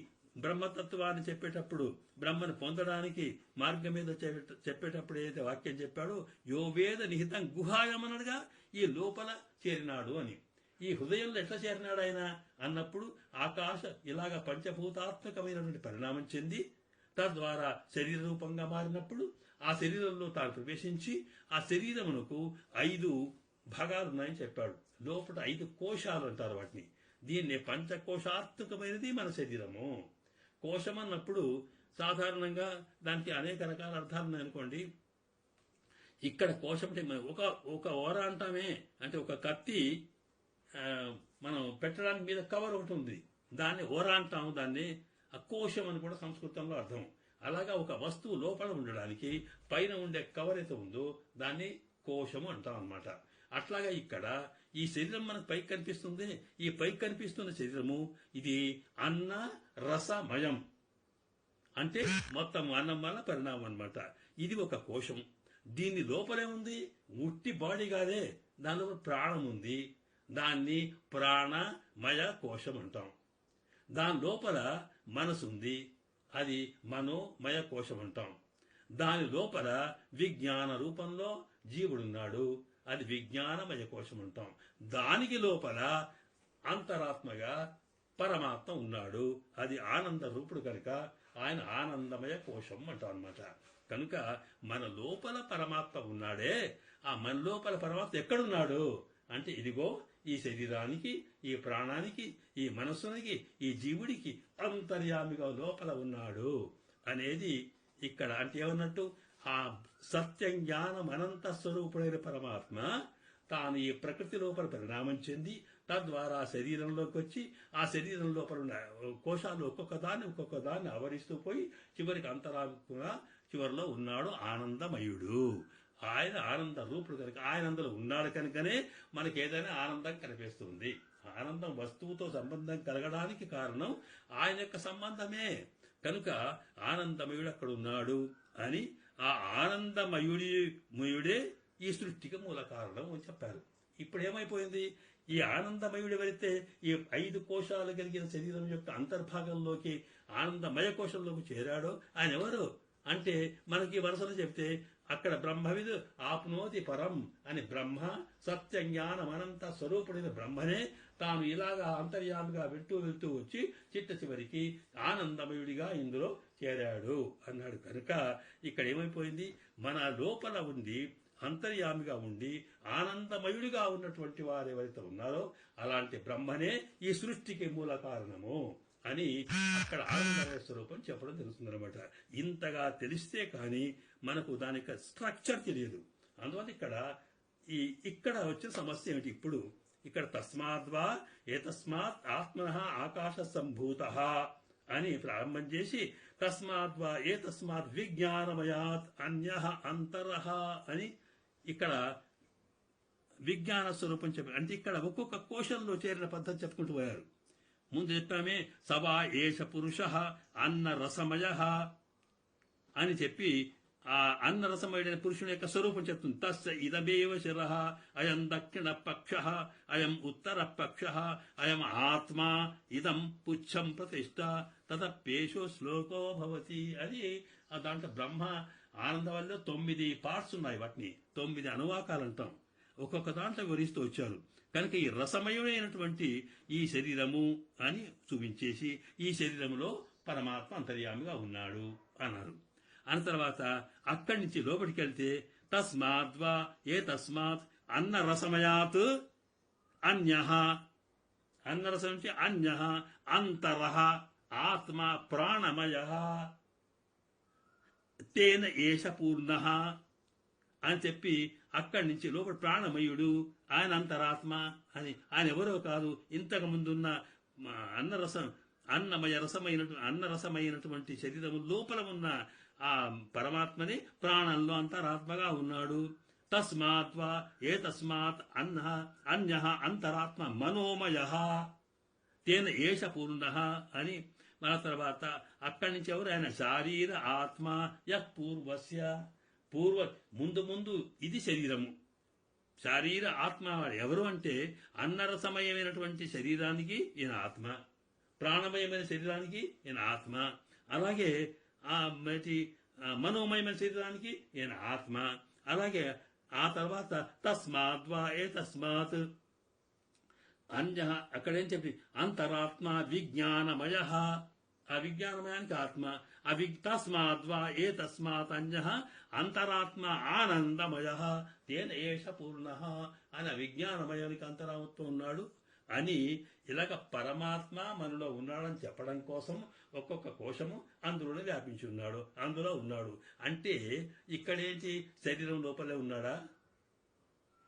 బ్రహ్మతత్వాన్ని చెప్పేటప్పుడు బ్రహ్మను పొందడానికి మార్గం మీద చెప్పేటప్పుడు ఏదైతే వాక్యం చెప్పాడో యోవేద నిహితం గుహాయం అనగా ఈ లోపల చేరినాడు అని. ఈ హృదయంలో ఎట్లా చేరినాడు ఆయన అన్నప్పుడు ఆకాశ ఇలాగ పంచభూతాత్మకమైనటువంటి పరిణామం చెంది తద్వారా శరీర రూపంగా మారినప్పుడు ఆ శరీరంలో తాను ప్రవేశించి ఆ శరీరమునకు 5 భాగాలు ఉన్నాయని చెప్పాడు. లోపల 5 కోశాలు అంటారు వాటిని. దీన్నే పంచకోశాత్మకమైనది మన శరీరము. కోశం అన్నప్పుడు సాధారణంగా దానికి అనేక రకాల అర్థాలు ఉన్నాయనుకోండి. ఇక్కడ కోశం అంటే ఒక ఓర అంటామే, అంటే ఒక కత్తి మనం పెట్టడానికి మీద కవర్ ఒకటి ఉంది, దాన్ని ఓర అంటాము. దాన్ని కోశం అని కూడా సంస్కృతంలో అర్థం. అలాగా ఒక వస్తువు లోపల ఉండడానికి పైన ఉండే కవర్ అయితే ఉందో దాన్ని కోశము అంటాం అన్నమాట. అట్లాగా ఇక్కడ ఈ శరీరం మనకు పైకి కనిపిస్తుంది. ఈ పైకి కనిపిస్తున్న శరీరము ఇది అన్న రసమయం, అంటే మొత్తం అన్నం వల్ల పరిణామం అన్నమాట. ఇది ఒక కోశం. దీని లోపలే ఉంది, ఉట్టి బాడీ కాదే, దాని లోపల ప్రాణం ఉంది. దాన్ని ప్రాణమయ కోశం అంటాం. దాని లోపల మనసు ఉంది, అది మనోమయ కోశం అంటాం. దాని లోపల విజ్ఞాన రూపంలో జీవుడున్నాడు, అది విజ్ఞానమయ కోశం అంటాం. దానికి లోపల అంతరాత్మగా పరమాత్మ ఉన్నాడు, అది ఆనంద రూపుడు కనుక ఆయన ఆనందమయ కోశం అంటాం అన్నమాట. కనుక మన లోపల పరమాత్మ ఉన్నాడే, ఆ మన లోపల పరమాత్మ ఎక్కడున్నాడు అంటే ఇదిగో ఈ శరీరానికి, ఈ ప్రాణానికి, ఈ మనస్సునికి, ఈ జీవుడికి అంతర్యామిగా లోపల ఉన్నాడు అనేది ఇక్కడ. అంటే ఏమన్నట్టు, ఆ సత్యం జ్ఞానం అనంత స్వరూపుడైన పరమాత్మ తాను ఈ ప్రకృతి లోపల పరిణామం చెంది తద్వారా శరీరంలోకి వచ్చి ఆ శరీరం లోపల ఉన్న కోశాలు ఒక్కొక్క దాన్ని ఆవరిస్తూ పోయి చివరికి అంతరాత్మగా చివరిలో ఉన్నాడు ఆనందమయుడు. ఆయన ఆనంద రూపుడు కనుక ఆయన అందులో ఉన్నాడు కనుకనే మనకి ఏదైనా ఆనందం కనిపిస్తుంది. ఆనందం వస్తువుతో సంబంధం కలగడానికి కారణం ఆయన యొక్క సంబంధమే. కనుక ఆనందమయుడు అక్కడ ఉన్నాడు అని ఆ ఆనందమయుడే ఈ సృష్టికి మూల కారణం అని చెప్పారు. ఇప్పుడు ఏమైపోయింది, ఈ ఆనందమయుడు ఎవరైతే ఈ 5 కోశాలు కలిగిన శరీరం యొక్క అంతర్భాగంలోకి ఆనందమయ కోశంలోకి చేరాడో ఆయన ఎవరు అంటే మనకి వరుసలు చెప్తే అక్కడ బ్రహ్మవిదు ఆప్నోతి పరం అని బ్రహ్మ సత్య జ్ఞానం అనంత స్వరూపుడైన బ్రహ్మనే తాను ఇలాగా అంతర్యామిగా వెళ్తూ వచ్చి చిట్ట చివరికి ఆనందమయుడిగా ఇందులో చేరాడు అన్నాడు. కనుక ఇక్కడ ఏమైపోయింది, మన లోపల ఉండి అంతర్యామిగా ఉండి ఆనందమయుడిగా ఉన్నటువంటి వారు ఎవరైతే ఉన్నారో అలాంటి బ్రహ్మనే ఈ సృష్టికి మూల కారణము అని అక్కడ ఆనందమయ స్వరూపం చెప్పడం జరుగుతుందన్నమాట. ఇంతగా తెలిస్తే కానీ మనకు దాని యొక్క స్ట్రక్చర్ తెలియదు. అందువల్ల ఇక్కడ వచ్చిన సమస్య ఏమిటి, ఇప్పుడు ఇక్కడ తస్మాద్వా ఏతస్మాత్ ఆత్మనః ఆకాశ సంభూత అని ప్రారంభం చేసి తస్మాద్వా ఏతస్మాత్ విజ్ఞానమయాత్ అన్యః అంతరః అని ఇక్కడ విజ్ఞాన స్వరూపం చెప్పారు. అంటే ఇక్కడ ఒక్కొక్క కోశంలో చేరిన పద్ధతి చెప్పుకుంటూ పోయారు. ముందు చెప్పామే సవా ఏష పురుష అన్న రసమయ అని చెప్పి ఆ అన్న రసమయుడైన పురుషుని యొక్క స్వరూపం చెప్తుంది. తస్య ఇదమేవ శిరః అయం దక్షిణ పక్ష అయం ఉత్తర పక్ష అయం ఆత్మా ఇదం పుచ్చం ప్రతిష్ట తదప్యేషో శ్లోకో భవతి అని. దాంట్లో బ్రహ్మ ఆనందవల్లిలో 9 పార్ట్స్ ఉన్నాయి, వాటిని 9 అనువాకాలు అంటాం. ఒక్కొక్క దాంట్లో వివరిస్తూ వచ్చారు. కనుక ఈ రసమయుడైనటువంటి ఈ శరీరము అని చూపించేసి ఈ శరీరంలో పరమాత్మ అంతర్యామిగా ఉన్నాడు అన్నారు. అన్న తర్వాత అక్కడి నుంచి లోపలికి వెళ్తే తస్మాద్వా ఏ తస్మాత్ అన్న రసమయాత్ అన్యః, అన్న రసం నుంచి అన్యః అంతరః ఆత్మ ప్రాణమయః తేన ఏష పూర్ణః అని చెప్పి అక్కడి నుంచి లోపల ప్రాణమయుడు ఆయన అంతరాత్మ అని. ఆయన ఎవరో కాదు, ఇంతకు ముందున్న అన్నరసమైనటువంటి శరీరము లోపల ఉన్న ఆ పరమాత్మని ప్రాణంలో అంతరాత్మగా ఉన్నాడు. తస్మాత్వా ఏ తస్మాత్ అన్యః అంతరాత్మ మనోమయః తేన ఏష పూర్ణః అని మన తర్వాత అక్కడి నుంచి ఎవరు ఆయన శారీర ఆత్మ యః పూర్వస్య ముందు ముందు ఇది శరీరము. శారీర ఆత్మ ఎవరు అంటే అన్నరసమయమైనటువంటి శరీరానికి ఈయన ఆత్మ, ప్రాణమయమైన శరీరానికి ఈయన ఆత్మ, అలాగే మనోమయమైన శరీరానికి ఈయన ఆత్మ. అలాగే ఆ తర్వాత తస్మాద్వా తస్మాత్ అన్య అక్కడేం చెప్పి అంతరాత్మ విజ్ఞానమయ, ఆ విజ్ఞానమయానికి ఆత్మ, తస్మాద్వా తస్మాత్ అన్య అంతరాత్మ ఆనందమయ తేన ఏష పూర్ణ అని విజ్ఞానమయానికి అంతరాత్మ ఉన్నాడు అని ఇలాగ పరమాత్మ మనలో ఉన్నాడని చెప్పడం కోసం ఒక్కొక్క కోశము అందులోనే వ్యాపించి ఉన్నాడు, అందులో ఉన్నాడు. అంటే ఇక్కడేంటి శరీరం లోపలే ఉన్నాడా,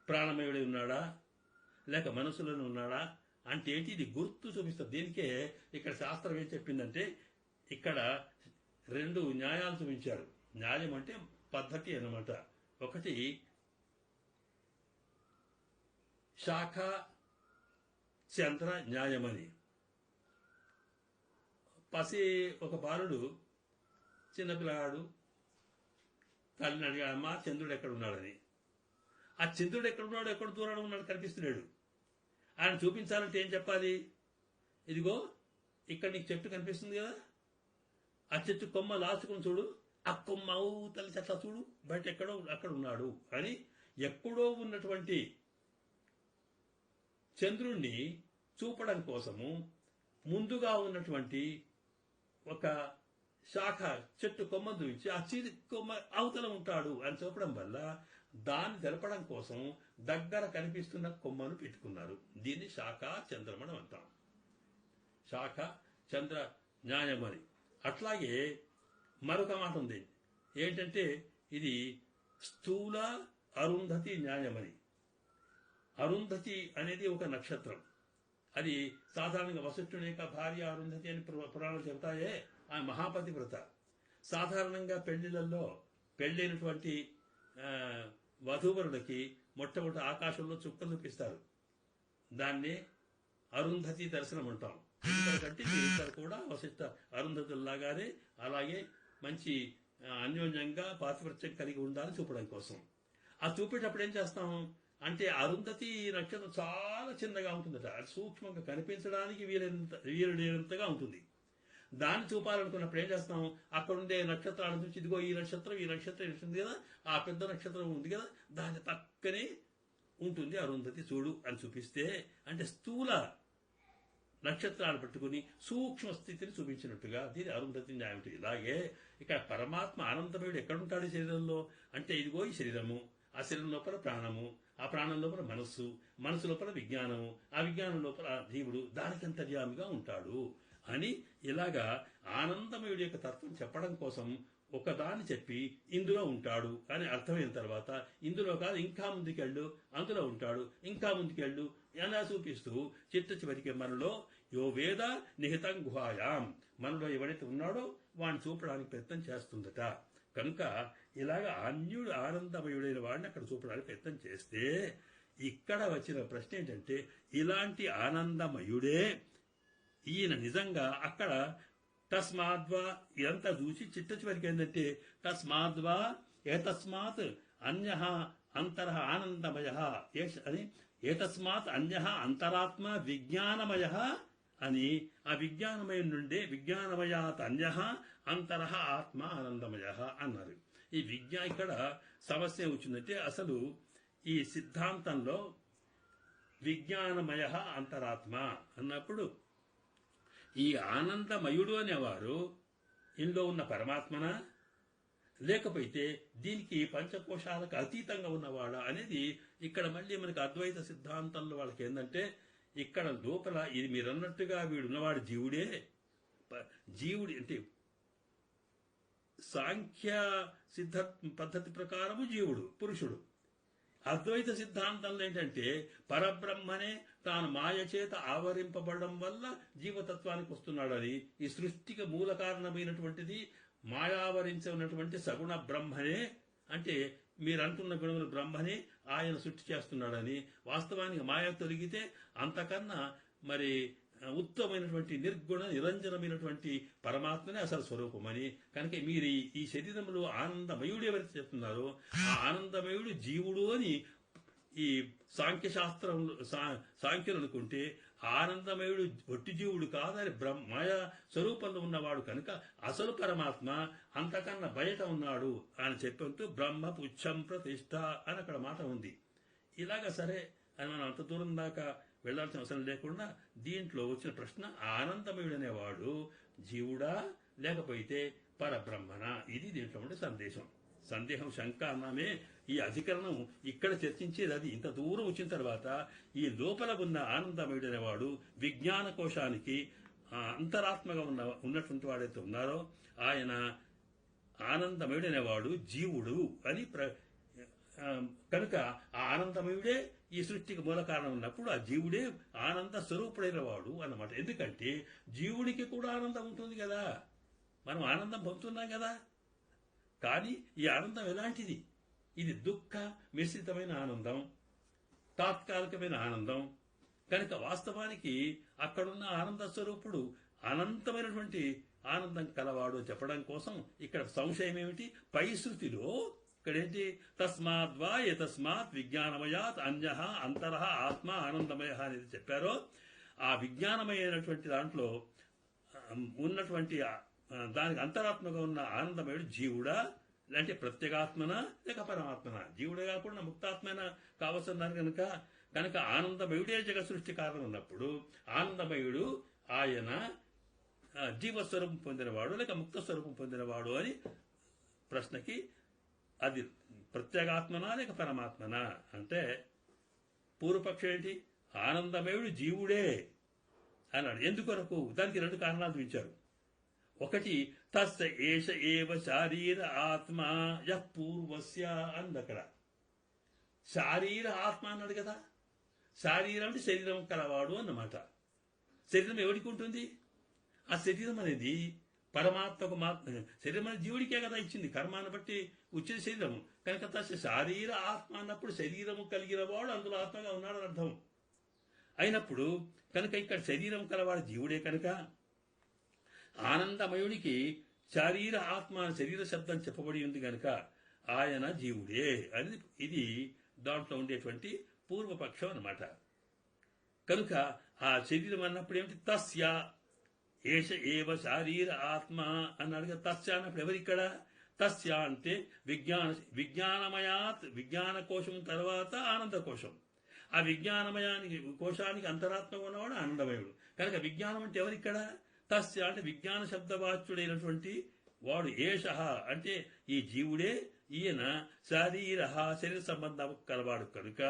ప్రాణమయుడే ఉన్నాడా, లేక మనసులోనే ఉన్నాడా అంటే ఏంటి? ఇది గుర్తు చూపిస్తుంది. దీనికే ఇక్కడ శాస్త్రం ఏం చెప్పిందంటే ఇక్కడ 2 న్యాయాలు చూపించారు. న్యాయం అంటే పద్ధతి అన్నమాట. ఒకటి శాఖ చంద్ర న్యాయమని. ఒక బాలుడు చిన్నపిల్లాడు తల్లిని అడిగాడమ్మా చంద్రుడు ఎక్కడున్నాడని. ఆ చంద్రుడు ఎక్కడున్నాడు, ఎక్కడ దూరంలో ఉన్నాడు కనిపిస్తున్నాడు. ఆయన చూపించాలంటే ఏం చెప్పాలి? ఇదిగో ఇక్కడ నీకు చెట్టు కనిపిస్తుంది కదా, ఆ చెట్టు కొమ్మ లాచుకుని చూడు, ఆ కొమ్మ అవతల చెట్ల చూడు, బయట ఎక్కడో అక్కడ ఉన్నాడు అని ఎక్కడో ఉన్నటువంటి చంద్రుణ్ణి చూపడం కోసము ముందుగా ఉన్నటువంటి ఒక శాఖ చెట్టు కొమ్మ చూపించి ఆ చిరి కొమ్మ అవతల ఉంటాడు అని చూపడం వల్ల దాన్ని తెలపడం కోసం దగ్గర కనిపిస్తున్న కొమ్మను పెట్టుకున్నారు. దీన్ని శాఖ చంద్రమణం అంటాం. శాఖ చంద్ర న్యాయమని. అట్లాగే మరొక మాట ఉంది ఏంటంటే ఇది స్థూల అరుంధతి న్యాయమని. అరుంధతి అనేది ఒక నక్షత్రం. అది సాధారణంగా వశిష్ఠుని యొక్క భార్య అరుంధతి అని పురాణాలు చెబుతాయే. ఆ మహాపతి వ్రత. సాధారణంగా పెళ్లిళ్లలో పెళ్ళైనటువంటి వధూవరులకి మొట్టమొదటి ఆకాశంలో చుక్కలు చూపిస్తారు. దాన్ని అరుంధతి దర్శనం అంటాం. ఎందుకంటే ఇక్కడ కూడా వశిష్ఠ అరుంధతుల్లాగానే అలాగే మంచి అన్యోన్యంగా పాతివ్రత్యం కలిగి ఉండాలని చూపడం కోసం. ఆ చూపేటప్పుడు ఏం చేస్తాం అంటే అరుంధతి నక్షత్రం చాలా చిన్నగా ఉంటుందట. అది సూక్ష్మంగా కనిపించడానికి వీలులేనంతగా ఉంటుంది. దాన్ని చూపాలనుకున్నప్పుడు ఏం చేస్తాం, అక్కడ ఉండే నక్షత్రాలను చూసి ఇదిగో ఈ నక్షత్రం ఉంటుంది కదా, ఆ పెద్ద నక్షత్రం ఉంది కదా, దాని పక్కనే ఉంటుంది అరుంధతి చూడు అని చూపిస్తే అంటే స్థూల నక్షత్రాలు పట్టుకుని సూక్ష్మ స్థితిని చూపించినట్టుగా దీని అరుంధతి న్యాయం. ఇలాగే ఇక్కడ పరమాత్మ ఆనందమయుడు ఎక్కడుంటాడు శరీరంలో అంటే ఇదిగో ఈ శరీరము, ఆ శరీరం లోపల ప్రాణము, ఆ ప్రాణం లోపల మనసు లోపల విజ్ఞానము, ఆ విజ్ఞానం లోపల జీవుడు దానికి అంతర్యామిగా ఉంటాడు అని ఇలాగా ఆనందమయుడి యొక్క తత్వం చెప్పడం కోసం ఒకదాన్ని చెప్పి ఇందులో ఉంటాడు అని అర్థమైన తర్వాత ఇందులో కాదు ఇంకా ముందుకెళ్ళు, అందులో ఉంటాడు ఇంకా ముందుకెళ్ళు ఎలా చూపిస్తూ చివరికి మనలో యో వేద నిహితం గుహాయాం, మనలో ఎవరైతే ఉన్నాడో వాడిని చూపడానికి ప్రయత్నం చేస్తుందట. కనుక ఇలాగ అన్యుడు ఆనందమయుడైన వాడిని అక్కడ చూపడానికి ప్రయత్నం చేస్తే ఇక్కడ వచ్చిన ప్రశ్న ఏంటంటే ఇలాంటి ఆనందమయుడే ఈయన నిజంగా అక్కడ తస్మాద్వా ఇదంతా చూసి చివరికి ఏంటంటే తస్మాద్వా ఏతస్మాత్ అన్యః అంతరః ఆనందమయ అని ఏతస్మాత్ అన్యః అంతరాత్మ విజ్ఞానమయ అని ఆ విజ్ఞానమయం నుండే విజ్ఞానమయాత్ అన్యః అంతరః ఆత్మ ఆనందమయ అన్నారు. ఈ ఇక్కడ సమస్య వచ్చిందంటే అసలు ఈ సిద్ధాంతంలో విజ్ఞానమయ అంతరాత్మ అన్నప్పుడు ఈ ఆనందమయుడు అనేవారు ఇందులో ఉన్న పరమాత్మనా లేకపోతే దీనికి పంచకోశాలకు అతీతంగా ఉన్నవాడా అనేది ఇక్కడ మళ్ళీ మనకి అద్వైత సిద్ధాంతంలో వాళ్ళకి ఏంటంటే ఇక్కడ లోపల ఇది మీరన్నట్టుగా వీడున్నవాడు జీవుడే. జీవుడి అంటే సాంఖ్య సిద్ధ పద్ధతి ప్రకారము జీవుడు పురుషుడు. అద్వైత సిద్ధాంతంలో ఏంటంటే పరబ్రహ్మనే తాను మాయ చేత ఆవరింపబడడం వల్ల జీవతత్వానికి వస్తున్నాడని, ఈ సృష్టికి మూల కారణమైనటువంటిది మాయావరించినటువంటి సగుణ బ్రహ్మనే, అంటే మీరు అంటున్న గుణములు బ్రహ్మనే ఆయన సృష్టి చేస్తున్నాడని, వాస్తవానికి మాయ తొలగితే అంతకన్నా మరి ఉత్తమమైనటువంటి నిర్గుణ నిరంజనమైనటువంటి పరమాత్మనే అసలు స్వరూపమని. కనుక మీరు ఈ శరీరంలో ఆనందమయుడు ఎవరైతే చెప్తున్నారో ఆ ఆనందమయుడు జీవుడు అని ఈ సాంఖ్యులు అనుకుంటే ఆనందమయుడు ఒట్టి జీవుడు కాదని మాయా స్వరూపంలో ఉన్నవాడు కనుక అసలు పరమాత్మ అంతకన్నా బయట ఉన్నాడు అని చెప్పంటూ బ్రహ్మ పుచ్చం ప్రతిష్ట అని అక్కడ మాట ఉంది. ఇలాగ సరే అని మనం అంత దూరం దాకా వెళ్లాల్సిన అవసరం లేకుండా దీంట్లో వచ్చిన ప్రశ్న ఆనందమయుడు అనేవాడు జీవుడా లేకపోతే పరబ్రహ్మణ, ఇది దీంట్లో ఉండే సందేహం శంక అన్నామే. ఈ అధికరణం ఇక్కడ చర్చించేది అది. ఇంత దూరం వచ్చిన తర్వాత ఈ లోపల ఉన్న ఆనందమయుడు అనేవాడు విజ్ఞాన కోశానికి అంతరాత్మగా ఉన్నటువంటి వాడైతే ఉన్నారో ఆయన ఆనందమయుడు అనేవాడు జీవుడు అని కనుక ఆ ఆనందమయుడే ఈ సృష్టికి మూల కారణం ఉన్నప్పుడు ఆ జీవుడే ఆనంద స్వరూపుడైన వాడు అన్నమాట. ఎందుకంటే జీవుడికి కూడా ఆనందం ఉంటుంది కదా, మనం ఆనందం పొందుతున్నాం కదా. కానీ ఈ ఆనందం ఎలాంటిది? ఇది దుఃఖ మిశ్రితమైన ఆనందం, తాత్కాలికమైన ఆనందం. కనుక వాస్తవానికి అక్కడున్న ఆనంద స్వరూపుడు అనంతమైనటువంటి ఆనందం కలవాడు చెప్పడం కోసం ఇక్కడ సంశయం ఏమిటి? పై శృతిలో ఇక్కడేంటి? తస్మాద్వా యతస్మాత్ విజ్ఞానమయాత్ అన్యః అంతరః ఆత్మ ఆనందమయ అనేది చెప్పారో ఆ విజ్ఞానమయమైనటువంటి దాంట్లో ఉన్నటువంటి దానికి అంతరాత్మగా ఉన్న ఆనందమయుడు జీవుడా అంటే ప్రత్యేగాత్మన లేక పరమాత్మన? జీవుడే కాకుండా ముక్తాత్మైన కావస్తున్నారు కనుక ఆనందమయుడే జగ సృష్టి కారణం ఉన్నప్పుడు ఆనందమయుడు ఆయన జీవస్వరూపం పొందినవాడు లేక ముక్త స్వరూపం పొందినవాడు అని ప్రశ్నకి అది ప్రత్యేగాత్మనా లేక పరమాత్మనా అంటే పూర్వపక్షం ఏంటి? ఆనందమయుడు జీవుడే అన్నాడు. ఎందుకొరకు? దానికి రెండు కారణాలు చూపించారు. ఒకటి తస్య ఏష ఏవ శారీర ఆత్మ యః పూర్వస్య అందక్కడ శారీర ఆత్మ అన్నాడు కదా. శారీరం అంటే శరీరం కలవాడు అన్నమాట. శరీరం ఎవరికి ఉంటుంది? ఆ శరీరం అనేది పరమాత్మకు శరీరం అనేది జీవుడికే కదా ఇచ్చింది, కర్మాన్ని బట్టి వచ్చిన శరీరము. కనుక తస్య శారీర ఆత్మ అన్నప్పుడు శరీరము కలిగిన వాడు అందులో ఆత్మగా ఉన్నాడని అర్థం అయినప్పుడు కనుక ఇక్కడ శరీరం కలవాడు జీవుడే కనుక ఆనందమయుడికి శారీర ఆత్మ శరీర శబ్దం చెప్పబడి ఉంది కనుక ఆయన జీవుడే అని ఇది దాంట్లో ఉండేటువంటి పూర్వపక్షం అన్నమాట. కనుక ఆ శరీరం అన్నప్పుడు ఏమిటి? తస్య ఏష ఏవ శారీర ఆత్మ అన్నాడు కదా. తస్య అన్నప్పుడు ఎవరిక్కడ? తస్య అంటే విజ్ఞానమయాత్ విజ్ఞాన కోశం తర్వాత ఆనంద కోశం. ఆ విజ్ఞానమయానికి కోశానికి అంతరాత్మగా ఉన్నవాడు ఆనందమయుడు. కనుక విజ్ఞానం అంటే ఎవరిక్కడ? తస్య అంటే విజ్ఞాన శబ్దవాచ్యుడైనటువంటి వాడు. ఏష అంటే ఈ జీవుడే, ఈయన శరీర శరీర సంబంధం కలవాడు కనుక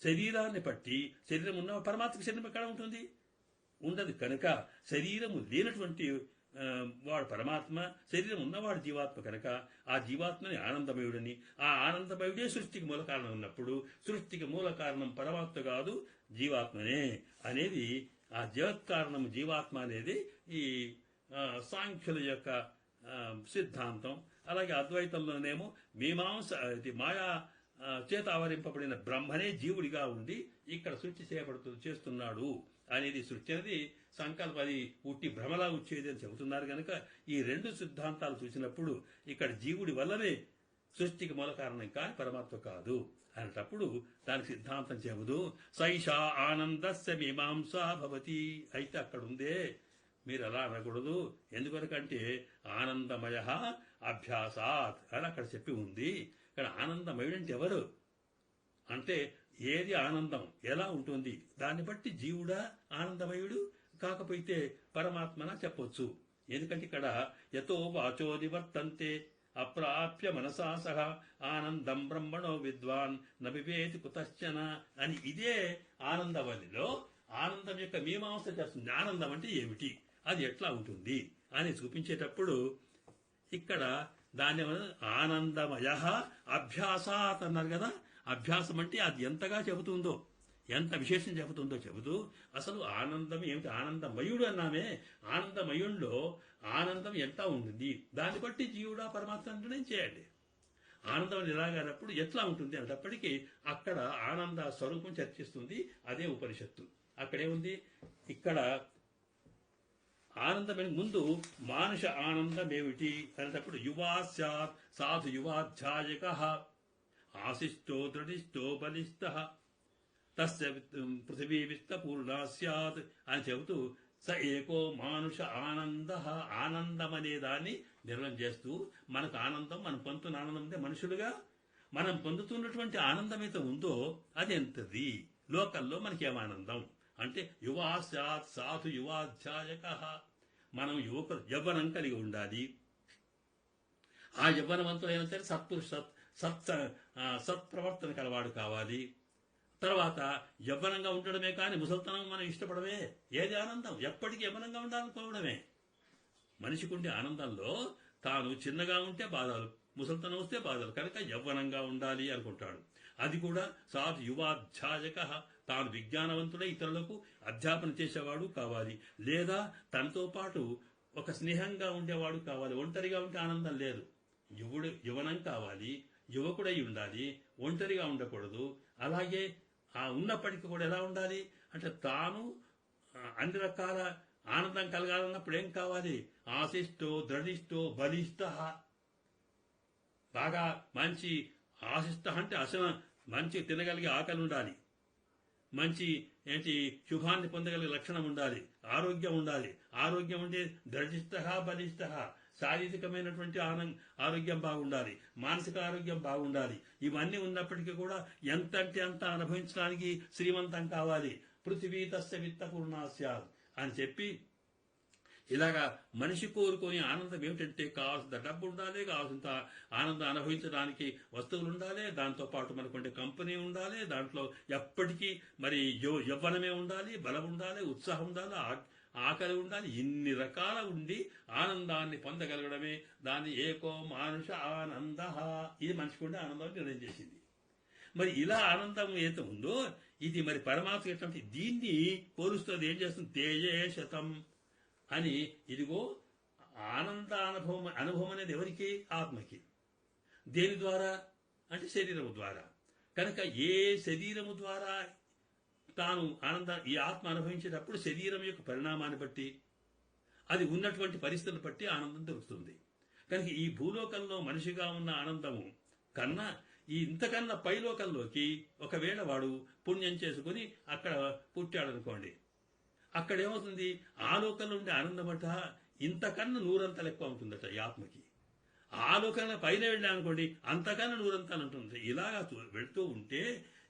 శరీరాన్ని బట్టి శరీరం ఉన్న పరమాత్మక శరీరం ఎక్కడ ఉంటుంది? ఉండదు. కనుక శరీరము లేనటువంటి వాడు పరమాత్మ, శరీరం ఉన్నవాడు జీవాత్మ కనుక ఆ జీవాత్మని ఆనందమయుడని, ఆ ఆనందమయుడే సృష్టికి మూల కారణం ఉన్నప్పుడు సృష్టికి మూల కారణం పరమాత్మ కాదు జీవాత్మనే అనేది ఆ జగత్కారణం జీవాత్మ అనేది ఈ సాంఖ్యుల యొక్క సిద్ధాంతం. అలాగే అద్వైతంలోనేమో మీమాంస మాయా చేత ఆవరింపబడిన బ్రహ్మనే జీవుడిగా ఉండి ఇక్కడ సృష్టి చేస్తున్నాడు అనేది సృష్టి అనేది సంకల్పది ఉట్టి భ్రమలా వచ్చేది అని చెబుతున్నారు కనుక ఈ రెండు సిద్ధాంతాలు చూసినప్పుడు ఇక్కడ జీవుడి వల్లనే సృష్టికి మూల కారణం కానీ పరమాత్మ కాదు అనేటప్పుడు దానికి సిద్ధాంతం చెబుదు సైషా ఆనందస్య మీమాంసా భవతి. అయితే అక్కడ ఉందే మీరు అలా అనకూడదు. ఎందుకనకంటే ఆనందమయ అభ్యాసాత్ అని అక్కడ చెప్పి ఉంది. ఇక్కడ ఆనందమయుడంటే ఎవరు అంటే ఏది ఆనందం ఎలా ఉంటుంది దాన్ని బట్టి జీవుడా ఆనందమయుడు కాకపోతే పరమాత్మన చెప్పొచ్చు. ఎందుకంటే ఇక్కడ యతో వాచో నివర్తంతే అప్రాప్య మనసా సహ ఆనందం బ్రహ్మణో విద్వాన్ నవివేది కుతశ్చన అని ఇదే ఆనందవల్లిలో ఆనందం యొక్క మీమాంస చేస్తుంది. ఆనందం అంటే ఏమిటి, అది ఎట్లా ఉంటుంది అని చూపించేటప్పుడు ఇక్కడ దాని ఆనందమయ అభ్యాసాత్ అన్నారు కదా. అభ్యాసం అంటే అది ఎంతగా చెబుతుందో, ఎంత విశేషం చెబుతుందో చెబుతూ అసలు ఆనందం ఏమిటి, ఆనందమయుడు అన్నామే, ఆనందమయుల్లో ఆనందం ఎంత ఉంటుంది దాన్ని బట్టి జీవుడా పరమాత్మ నిర్ణయం చేయాలి. ఆనందం నిరాగారప్పుడు ఎట్లా ఉంటుంది అనేటప్పటికీ అక్కడ ఆనంద స్వరూపం చర్చిస్తుంది. అదే ఉపనిషత్తు. అక్కడేముంది, ఇక్కడ ఆనందమైన ముందు మానుష ఆనందం ఏమిటి అనేటప్పుడు యువా స్యాత్ సాధు యువాధ్యాయక ఆశిష్టో దృఢిష్టో బలిష్ట తస్య పృథివీ విత్తపూర్ణ స్యాత్ అని చెబుతూ స ఏకో మానుష ఆనంద ఆనందం అనే దాన్ని నిర్వహణ చేస్తూ మనకు ఆనందం మనం పొందుతున్న ఆనందం అంటే మనుషులుగా మనం పొందుతున్నటువంటి ఆనందం అయితే ఉందో అది ఎంతది లోకల్లో మనకి ఏమానందం అంటే యువా స్యాత్ సాధు యువాధ్యాయక మనం యవ్వనం కలిగి ఉండాలి. ఆ యవ్వనవంతులైన సరే సత్ప్రవర్తన కలవాడు కావాలి. తర్వాత యవ్వనంగా ఉండడమే కానీ ముసల్తనం మనం ఇష్టపడమే. ఏది ఆనందం? ఎప్పటికీ యవ్వనంగా ఉండాలనుకోవడమే. మనిషికి ఉండే ఆనందంలో తాను చిన్నగా ఉంటే బాధలు, ముసల్తనం వస్తే బాధలు, కనుక యవ్వనంగా ఉండాలి అనుకుంటాడు. అది కూడా సాధు యువాధ్యాయక, తాను విజ్ఞానవంతుడై ఇతరులకు అధ్యాపన చేసేవాడు కావాలి. లేదా తనతో పాటు ఒక స్నేహంగా ఉండేవాడు కావాలి. ఒంటరిగా ఉంటే ఆనందం లేదు. యవ్వనం కావాలి, యువకుడై ఉండాలి, ఒంటరిగా ఉండకూడదు. అలాగే ఉన్నప్పటికీ కూడా ఎలా ఉండాలి అంటే తాను అన్ని రకాల ఆనందం కలగాలన్నప్పుడు ఏం కావాలి? ఆశిష్టో దృఢిష్టో బలిష్ట, బాగా మంచి ఆశిష్ట అంటే మంచి తినగలిగే ఆకలి ఉండాలి, మంచి శుభాన్ని పొందగలిగే లక్షణం ఉండాలి, ఆరోగ్యం ఉండాలి. ఆరోగ్యం ఉంటే దృఢిష్ట బలిష్ట, శారీరకమైనటువంటి ఆరోగ్యం బాగుండాలి, మానసిక ఆరోగ్యం బాగుండాలి. ఇవన్నీ ఉన్నప్పటికీ కూడా ఎంతంటే అంత అనుభవించడానికి శ్రీమంతం కావాలి. పృథివీ తస్య విత్తపూర్ణా స్యాత్ అని చెప్పి ఇలాగా మనిషి కోరుకొని ఆనందం ఏమిటంటే కావాల్సిన డబ్బు ఉండాలి, కావాల్సినంత ఆనందం అనుభవించడానికి వస్తువులు ఉండాలి, దాంతోపాటు మనకుండే కంపెనీ ఉండాలి, దాంట్లో ఎప్పటికీ మరి యవ్వనమే ఉండాలి, బలం ఉండాలి, ఉత్సాహం ఉండాలి, ఆకలి ఉండాలి. ఇన్ని రకాల ఉండి ఆనందాన్ని పొందగలగడమే దాన్ని ఏకో మానుష ఆనంద. ఇది మనిషికి ఉండే ఆనందాన్ని నిర్ణయం చేసింది. మరి ఇలా ఆనందం ఏదైతే ఉందో ఇది మరి పరమాత్మ ఎటువంటి దీన్ని పోలుస్తుంది. ఏం చేస్తుంది? తేజే శతం అని. ఇదిగో ఆనంద అనుభవం అనేది ఎవరికి? ఆత్మకి. దేని ద్వారా అంటే శరీరము ద్వారా. కనుక ఏ శరీరము ద్వారా తాను ఈ ఆత్మ అనుభవించేటప్పుడు శరీరం యొక్క పరిణామాన్ని బట్టి అది ఉన్నటువంటి పరిస్థితులను బట్టి ఆనందం దొరుకుతుంది. కనుక ఈ భూలోకంలో మనిషిగా ఉన్న ఆనందము కన్నా ఇంతకన్నా పైలోకంలోకి ఒకవేళ వాడు పుణ్యం చేసుకుని అక్కడ పుట్టాడనుకోండి, అక్కడ ఏమవుతుంది? ఆ లోకంలో ఉండే ఆనందం అట ఇంతకన్నా నూరంతలు ఎక్కువ ఉంటుందట ఈ ఆత్మకి. ఆ లోకంలో పైన వెళ్ళామనుకోండి అంతకన్నా నూరంతలు ఉంటుంది. ఇలాగా వెళ్తూ ఉంటే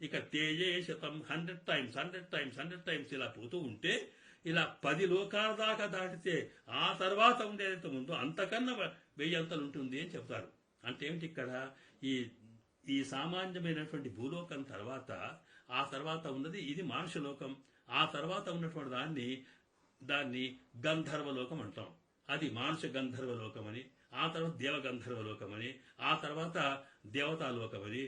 ఇక తేజే శతం 100 టైమ్స్ ఇలా పోతూ ఉంటే ఇలా 10 లోకాల దాకా దాటితే ఆ తర్వాత ఉండేదైతే ముందు అంతకన్నా 1000 అంతలు ఉంటుంది అని చెప్తారు. అంటే ఏమిటి ఇక్కడ? ఈ సామాన్యమైనటువంటి భూలోకం తర్వాత ఆ తర్వాత ఉన్నది ఇది మానుషలోకం. ఆ తర్వాత ఉన్నటువంటి దాన్ని గంధర్వలోకం అంటాం. అది మానుష గంధర్వలోకం అని, ఆ తర్వాత దేవగంధర్వలోకమని, ఆ తర్వాత దేవతాలోకమని,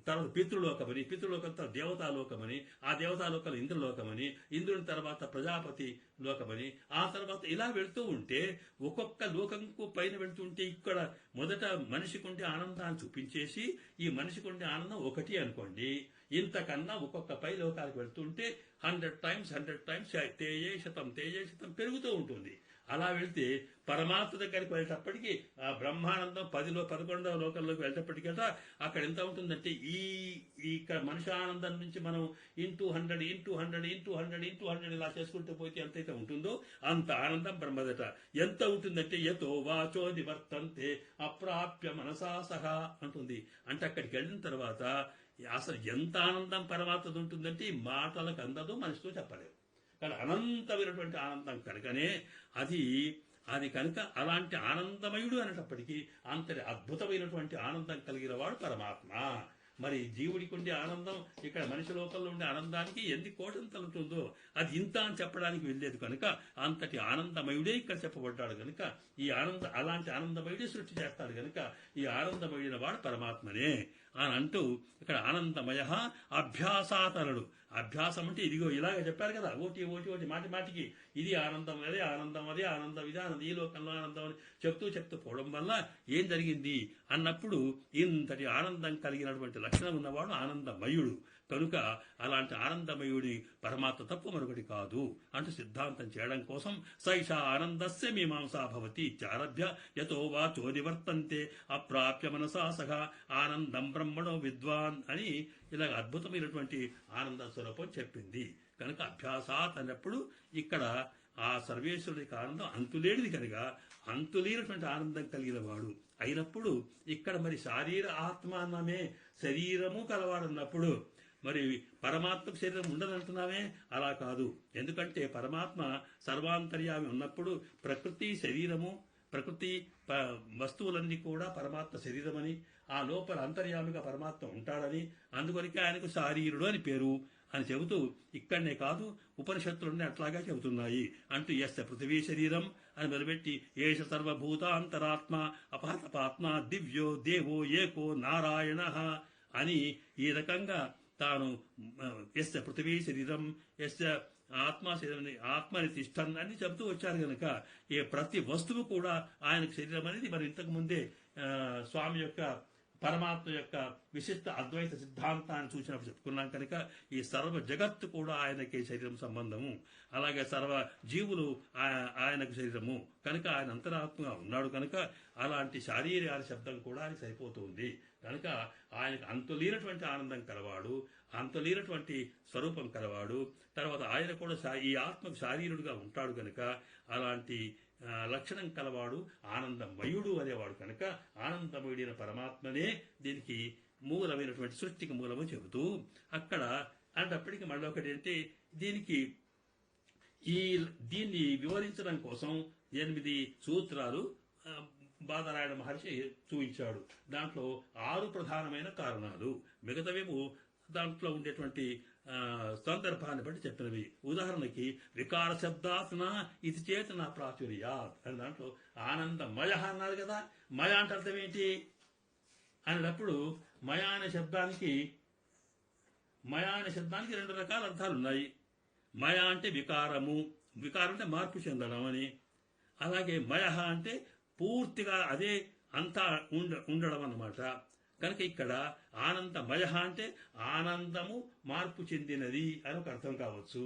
తర్వాత పితృలోకమని, పితృలోకంతో దేవతాలోకమని, ఆ దేవతాలోకంలో ఇంద్రలోకమని, ఇంద్రుని తర్వాత ప్రజాపతి లోకమని, ఆ తర్వాత ఇలా వెళ్తూ ఉంటే ఒక్కొక్క లోకంకు పైన వెళ్తుంటే ఇక్కడ మొదట మనిషికి ఉండే ఆనందాన్ని చూపించేసి ఈ మనిషికి ఉండే ఆనందం ఒకటి అనుకోండి, ఇంతకన్నా ఒక్కొక్క పై లోకాలకు వెళ్తుంటే 100 టైమ్స్ తేజే శతం పెరుగుతూ ఉంటుంది. అలా వెళ్తే పరమాత్మ దగ్గరికి వెళ్ళేటప్పటికీ ఆ బ్రహ్మానందం 11వ లోకంలోకి వెళ్ళేటప్పటికీ అక్కడ ఎంత ఉంటుందంటే ఇక్కడ మనిషి ఆనందం నుంచి మనం ఇంటూ 100 ఇలా చేసుకుంటూ పోతే ఎంతైతే ఉంటుందో అంత ఆనందం బ్రహ్మదట. ఎంత ఉంటుందంటే యతో వాచో నివర్తంతే అప్రాప్య మనసా సహా అంటుంది. అంటే అక్కడికి వెళ్ళిన తర్వాత అసలు ఎంత ఆనందం పరమాత్మది ఉంటుందంటే ఈ మాటలకు అందదు, మనిషితో చెప్పలేదు. కానీ అనంతమైనటువంటి ఆనందం కనుకనే అది కనుక అలాంటి ఆనందమయుడు అనేటప్పటికీ అంతటి అద్భుతమైనటువంటి ఆనందం కలిగిన వాడు పరమాత్మ. మరి జీవుడికి ఉండే ఆనందం ఇక్కడ మనిషి లోకంలో ఉండే ఆనందానికి ఎన్ని కోటంతలు ఉంటుందో అది ఇంత అని చెప్పడానికి వెళ్ళేది కనుక అంతటి ఆనందమయుడే ఇక్కడ చెప్పబడ్డాడు. కనుక అలాంటి ఆనందమయుడే సృష్టి చేస్తాడు. కనుక ఈ ఆనందమయుడైన వాడు పరమాత్మనే అని అంటూ ఇక్కడ ఆనందమయ అభ్యాసాతరుడు. అభ్యాసం అంటే ఇదిగో ఇలాగ చెప్పారు కదా, ఓటి మాటికి ఇది ఆనందం, అదే ఆనందం, ఇది ఆనందం, ఈ లోకంలో ఆనందం అని చెప్తూ పోవడం వల్ల ఏం జరిగింది అన్నప్పుడు ఇంతటి ఆనందం కలిగినటువంటి లక్షణం ఉన్నవాడు ఆనందమయుడు. కనుక అలాంటి ఆనందమయుడి పరమాత్మ తప్ప మరొకటి కాదు అంటూ సిద్ధాంతం చేయడం కోసం సైష ఆనందస్య మీమాంసా భవతి ఇత్యారభ్య యతో వాచో నివర్తంతే అప్రాప్య మనసా సహ ఆనందం బ్రహ్మణో విద్వాన్ అని ఇలాగ అద్భుతమైనటువంటి ఆనంద స్వరూపం చెప్పింది. కనుక అభ్యాసాత్ అన్నప్పుడు ఇక్కడ ఆ సర్వేశ్వరుడికి ఆనందం అంతులేనిది కనుక అంతులేనటువంటి ఆనందం కలిగిన వాడు అయినప్పుడు ఇక్కడ మరి శారీర ఆత్మ అన్నమే శరీరము కలవాడన్నప్పుడు మరి పరమాత్మకు శరీరం ఉండదంటున్నామే, అలా కాదు. ఎందుకంటే పరమాత్మ సర్వాంతర్యామి ఉన్నప్పుడు ప్రకృతి శరీరము, ప్రకృతి వస్తువులన్నీ కూడా పరమాత్మ శరీరమని, ఆ లోపల అంతర్యామిగా పరమాత్మ ఉంటాడని, అందుకొనికే ఆయనకు శారీరుడు అని పేరు అని చెబుతూ ఇక్కడనే కాదు ఉపనిషత్తులన్నీ అట్లాగా చెబుతున్నాయి. అంటూ యస్య పృథివీ శరీరం అని మొదలుపెట్టి ఏష సర్వభూతాంతరాత్మ అపహతపాత్మ దివ్యో దేవో ఏకో నారాయణ అని ఈ రకంగా తాను యస్య పృథివీ శరీరం యస్య ఆత్మ శరీరం ఆత్మని తిష్టన్ అని చెబుతూ వచ్చారు కనుక ఏ ప్రతి వస్తువు కూడా ఆయనకు శరీరం అనేది మరి ఇంతకు ముందే స్వామి యొక్క పరమాత్మ యొక్క విశిష్ట అద్వైత సిద్ధాంతాన్ని చూసినప్పుడు చెప్పుకున్నాం కనుక ఈ సర్వ జగత్తు కూడా ఆయనకి శరీరం సంబంధము, అలాగే సర్వ జీవులు ఆయనకు శరీరము కనుక ఆయన అంతరాత్మగా ఉన్నాడు కనుక అలాంటి శారీరక శబ్దం కూడా ఆయన సరిపోతుంది. కనుక ఆయనకు అంతులేనటువంటి ఆనందం కలవాడు, అంతులేనటువంటి స్వరూపం కలవాడు. తర్వాత ఆయన కూడా ఈ ఆత్మకు శారీరుడుగా ఉంటాడు కనుక అలాంటి లక్షణం కలవాడు ఆనందమయుడు అనేవాడు కనుక ఆనందమయుడైన పరమాత్మనే దీనికి మూలమైనటువంటి సృష్టికి మూలము చెబుతూ అక్కడ అంటప్పటికీ మళ్ళీ ఒకటి అంటే దీన్ని వివరించడం కోసం 8 సూత్రాలు బాదరాయణ మహర్షి చూపించాడు. దాంట్లో 6 ప్రధానమైన కారణాలు, మిగతావేమో దాంట్లో ఉండేటువంటి సందర్భాన్ని బట్టి చెప్పినవి. ఉదాహరణకి వికార శబ్దాత్న ఇది చేతన ప్రాచుర్యాత్ అని దాంట్లో ఆనందమయ అన్నారు కదా. మయ అంటే అర్థం ఏంటి అనేటప్పుడు మయ అనే శబ్దానికి 2 రకాల అర్థాలు ఉన్నాయి. మయ అంటే వికారము, వికారం అంటే మార్పు చెందడం అని. అలాగే మయ అంటే పూర్తిగా అదే అంతా ఉండడం అన్నమాట. కనుక ఇక్కడ ఆనందమయ అంటే ఆనందము మార్పు చెందినది అని ఒక అర్థం కావచ్చు.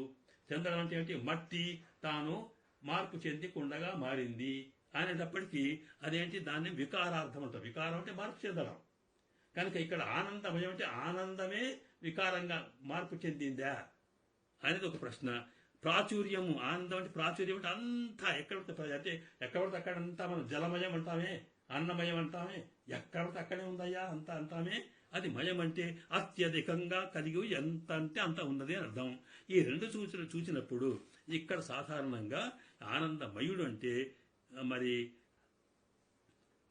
చెందడం అంటే ఏంటి, మట్టి తాను మార్పు చెంది కుండగా మారింది అనేటప్పటికీ అదేంటి, దాన్ని వికారార్థం అంటారు. వికారం అంటే మార్పు చెందడం. కనుక ఇక్కడ ఆనందమయం అంటే ఆనందమే వికారంగా మార్పు చెందిందా అనేది ఒక ప్రశ్న. ప్రాచుర్యము, ఆనందం అంటే ప్రాచుర్యం అంటే అంతా అంటే ఎక్కడితే అక్కడంతా మనం జలమయం అంటామే, అన్నమయం అంటామే, ఎక్కడితే అక్కడే ఉందయ్యా అంతామే. అది మయం అంటే అత్యధికంగా కలిగి ఎంత అంటే అంత ఉన్నది అని అర్థం. ఈ 2 సూచనలు చూసినప్పుడు ఇక్కడ సాధారణంగా ఆనందమయుడు అంటే మరి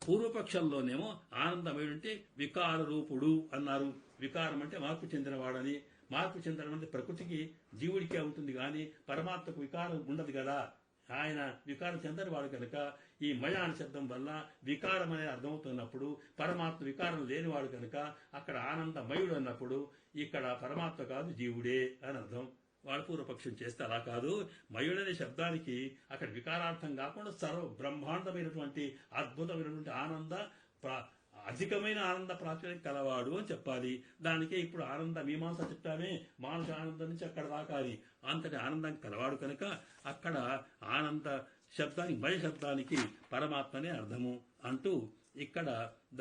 పూర్వపక్షంలోనేమో ఆనందమయుడు అంటే వికార రూపుడు అన్నారు. వికారం అంటే మార్పు చెందినవాడని. మార్పు చెందడం అంటే ప్రకృతికి జీవుడికే ఉంటుంది కానీ పరమాత్మకు వికారం ఉండదు కదా. ఆయన వికారం చెందని వాడు కనుక ఈ మయ అనే శబ్దం వల్ల వికారం అనేది అర్థమవుతున్నప్పుడు పరమాత్మ వికారం లేనివాడు కనుక అక్కడ ఆనందమయుడు అన్నప్పుడు ఇక్కడ పరమాత్మ కాదు జీవుడే అని అర్థం. వాడు పూర్వపక్షం చేస్తే అలా కాదు. మయుడనే శబ్దానికి అక్కడ వికారార్థం కాకుండా సర్వ బ్రహ్మాండమైనటువంటి అద్భుతమైనటువంటి అధికమైన ఆనంద ప్రాచుర్యం కలవాడు అని చెప్పాలి. దానికే ఇప్పుడు ఆనంద మీమాంస చెప్పామే, మానసిక ఆనందం నుంచి అక్కడ దాకాలి. అంతటి ఆనందం కలవాడు కనుక అక్కడ ఆనంద శబ్దానికి మయ శబ్దానికి పరమాత్మనే అర్థము అంటూ ఇక్కడ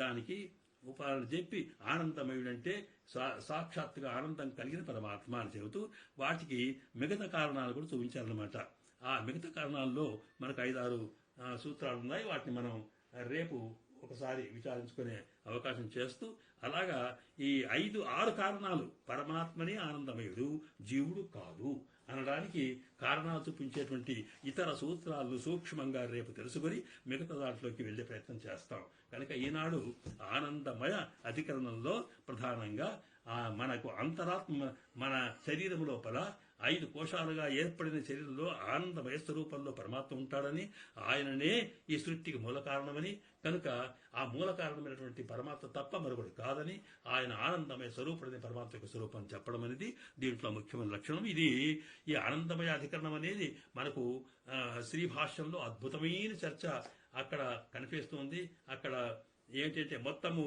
దానికి ఉపాధి చెప్పి ఆనందమయుడంటే సాక్షాత్తుగా ఆనందం కలిగిన పరమాత్మ అని చెబుతూ వాటికి మిగతా కారణాలు కూడా చూపించాలన్నమాట. ఆ మిగతా కారణాల్లో మనకు 5-6 సూత్రాలు ఉన్నాయి. వాటిని మనం రేపు ఒకసారి విచారించుకునే అవకాశం చేస్తూ అలాగా ఈ 5-6 కారణాలు పరమాత్మనే ఆనందమయుడు, జీవుడు కాదు అనడానికి కారణాలు చూపించేటువంటి ఇతర సూత్రాలను సూక్ష్మంగా రేపు తెలుసుకొని మిగతా దాంట్లోకి వెళ్లే ప్రయత్నం చేస్తాం. కనుక ఈనాడు ఆనందమయ అధికరణంలో ప్రధానంగా మనకు అంతరాత్మ మన శరీరం లోపల 5 కోశాలుగా ఏర్పడిన శరీరంలో ఆనందమయ స్వరూపంలో పరమాత్మ ఉంటాడని, ఆయననే ఈ సృష్టికి మూల కారణమని, కనుక ఆ మూల కారణమైనటువంటి పరమాత్మ తప్ప మరొకటి కాదని, ఆయన ఆనందమయ స్వరూపుడని పరమాత్మ యొక్క స్వరూపం చెప్పడం అనేది దీంట్లో ముఖ్యమైన లక్షణం. ఇది ఈ ఆనందమయ అధికరణం అనేది మనకు శ్రీ భాష్యంలో అద్భుతమైన చర్చ అక్కడ కనిపిస్తుంది. అక్కడ ఏంటంటే మొత్తము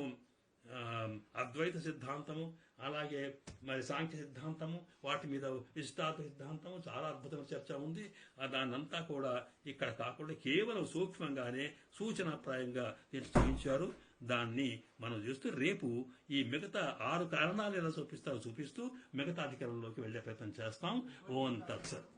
అద్వైత సిద్ధాంతము, అలాగే మరి సాంఖ్య సిద్ధాంతము, వాటి మీద విశిష్టాద్వైత సిద్ధాంతము, చాలా అద్భుతమైన చర్చ ఉంది. దాన్నంతా కూడా ఇక్కడ కాకుండా కేవలం సూక్ష్మంగానే సూచనాప్రాయంగా చూపించారు. దాన్ని మనం చూస్తూ రేపు ఈ మిగతా 6 కారణాలు ఎలా చూపిస్తారో చూపిస్తూ మిగతా అధికారంలోకి వెళ్లే ప్రయత్నం చేస్తాం. ఓం తత్సత్.